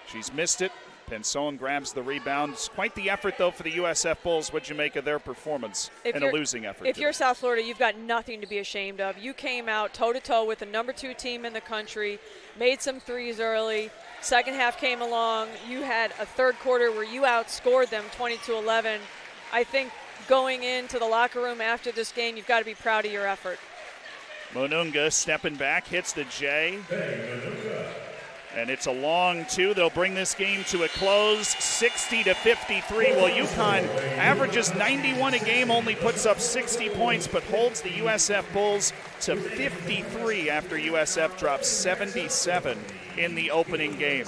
She's missed it. Pensone grabs the rebound. It's quite the effort, though, for the USF Bulls. What'd you make of their performance in a losing effort? If you're South Florida, you've got nothing to be ashamed of. You came out toe-to-toe with the number 2 team in the country, made some threes early. Second half came along. You had a third quarter where you outscored them 20-11. I think going into the locker room after this game, you've got to be proud of your effort. Monunga stepping back, hits the J. And it's a long 2. They'll bring this game to a close, 60-53. Well, UConn averages 91 a game, only puts up 60 points, but holds the USF Bulls to 53 after USF drops 77 in the opening game.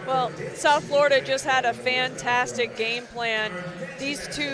Well, South Florida just had a fantastic game plan. These 2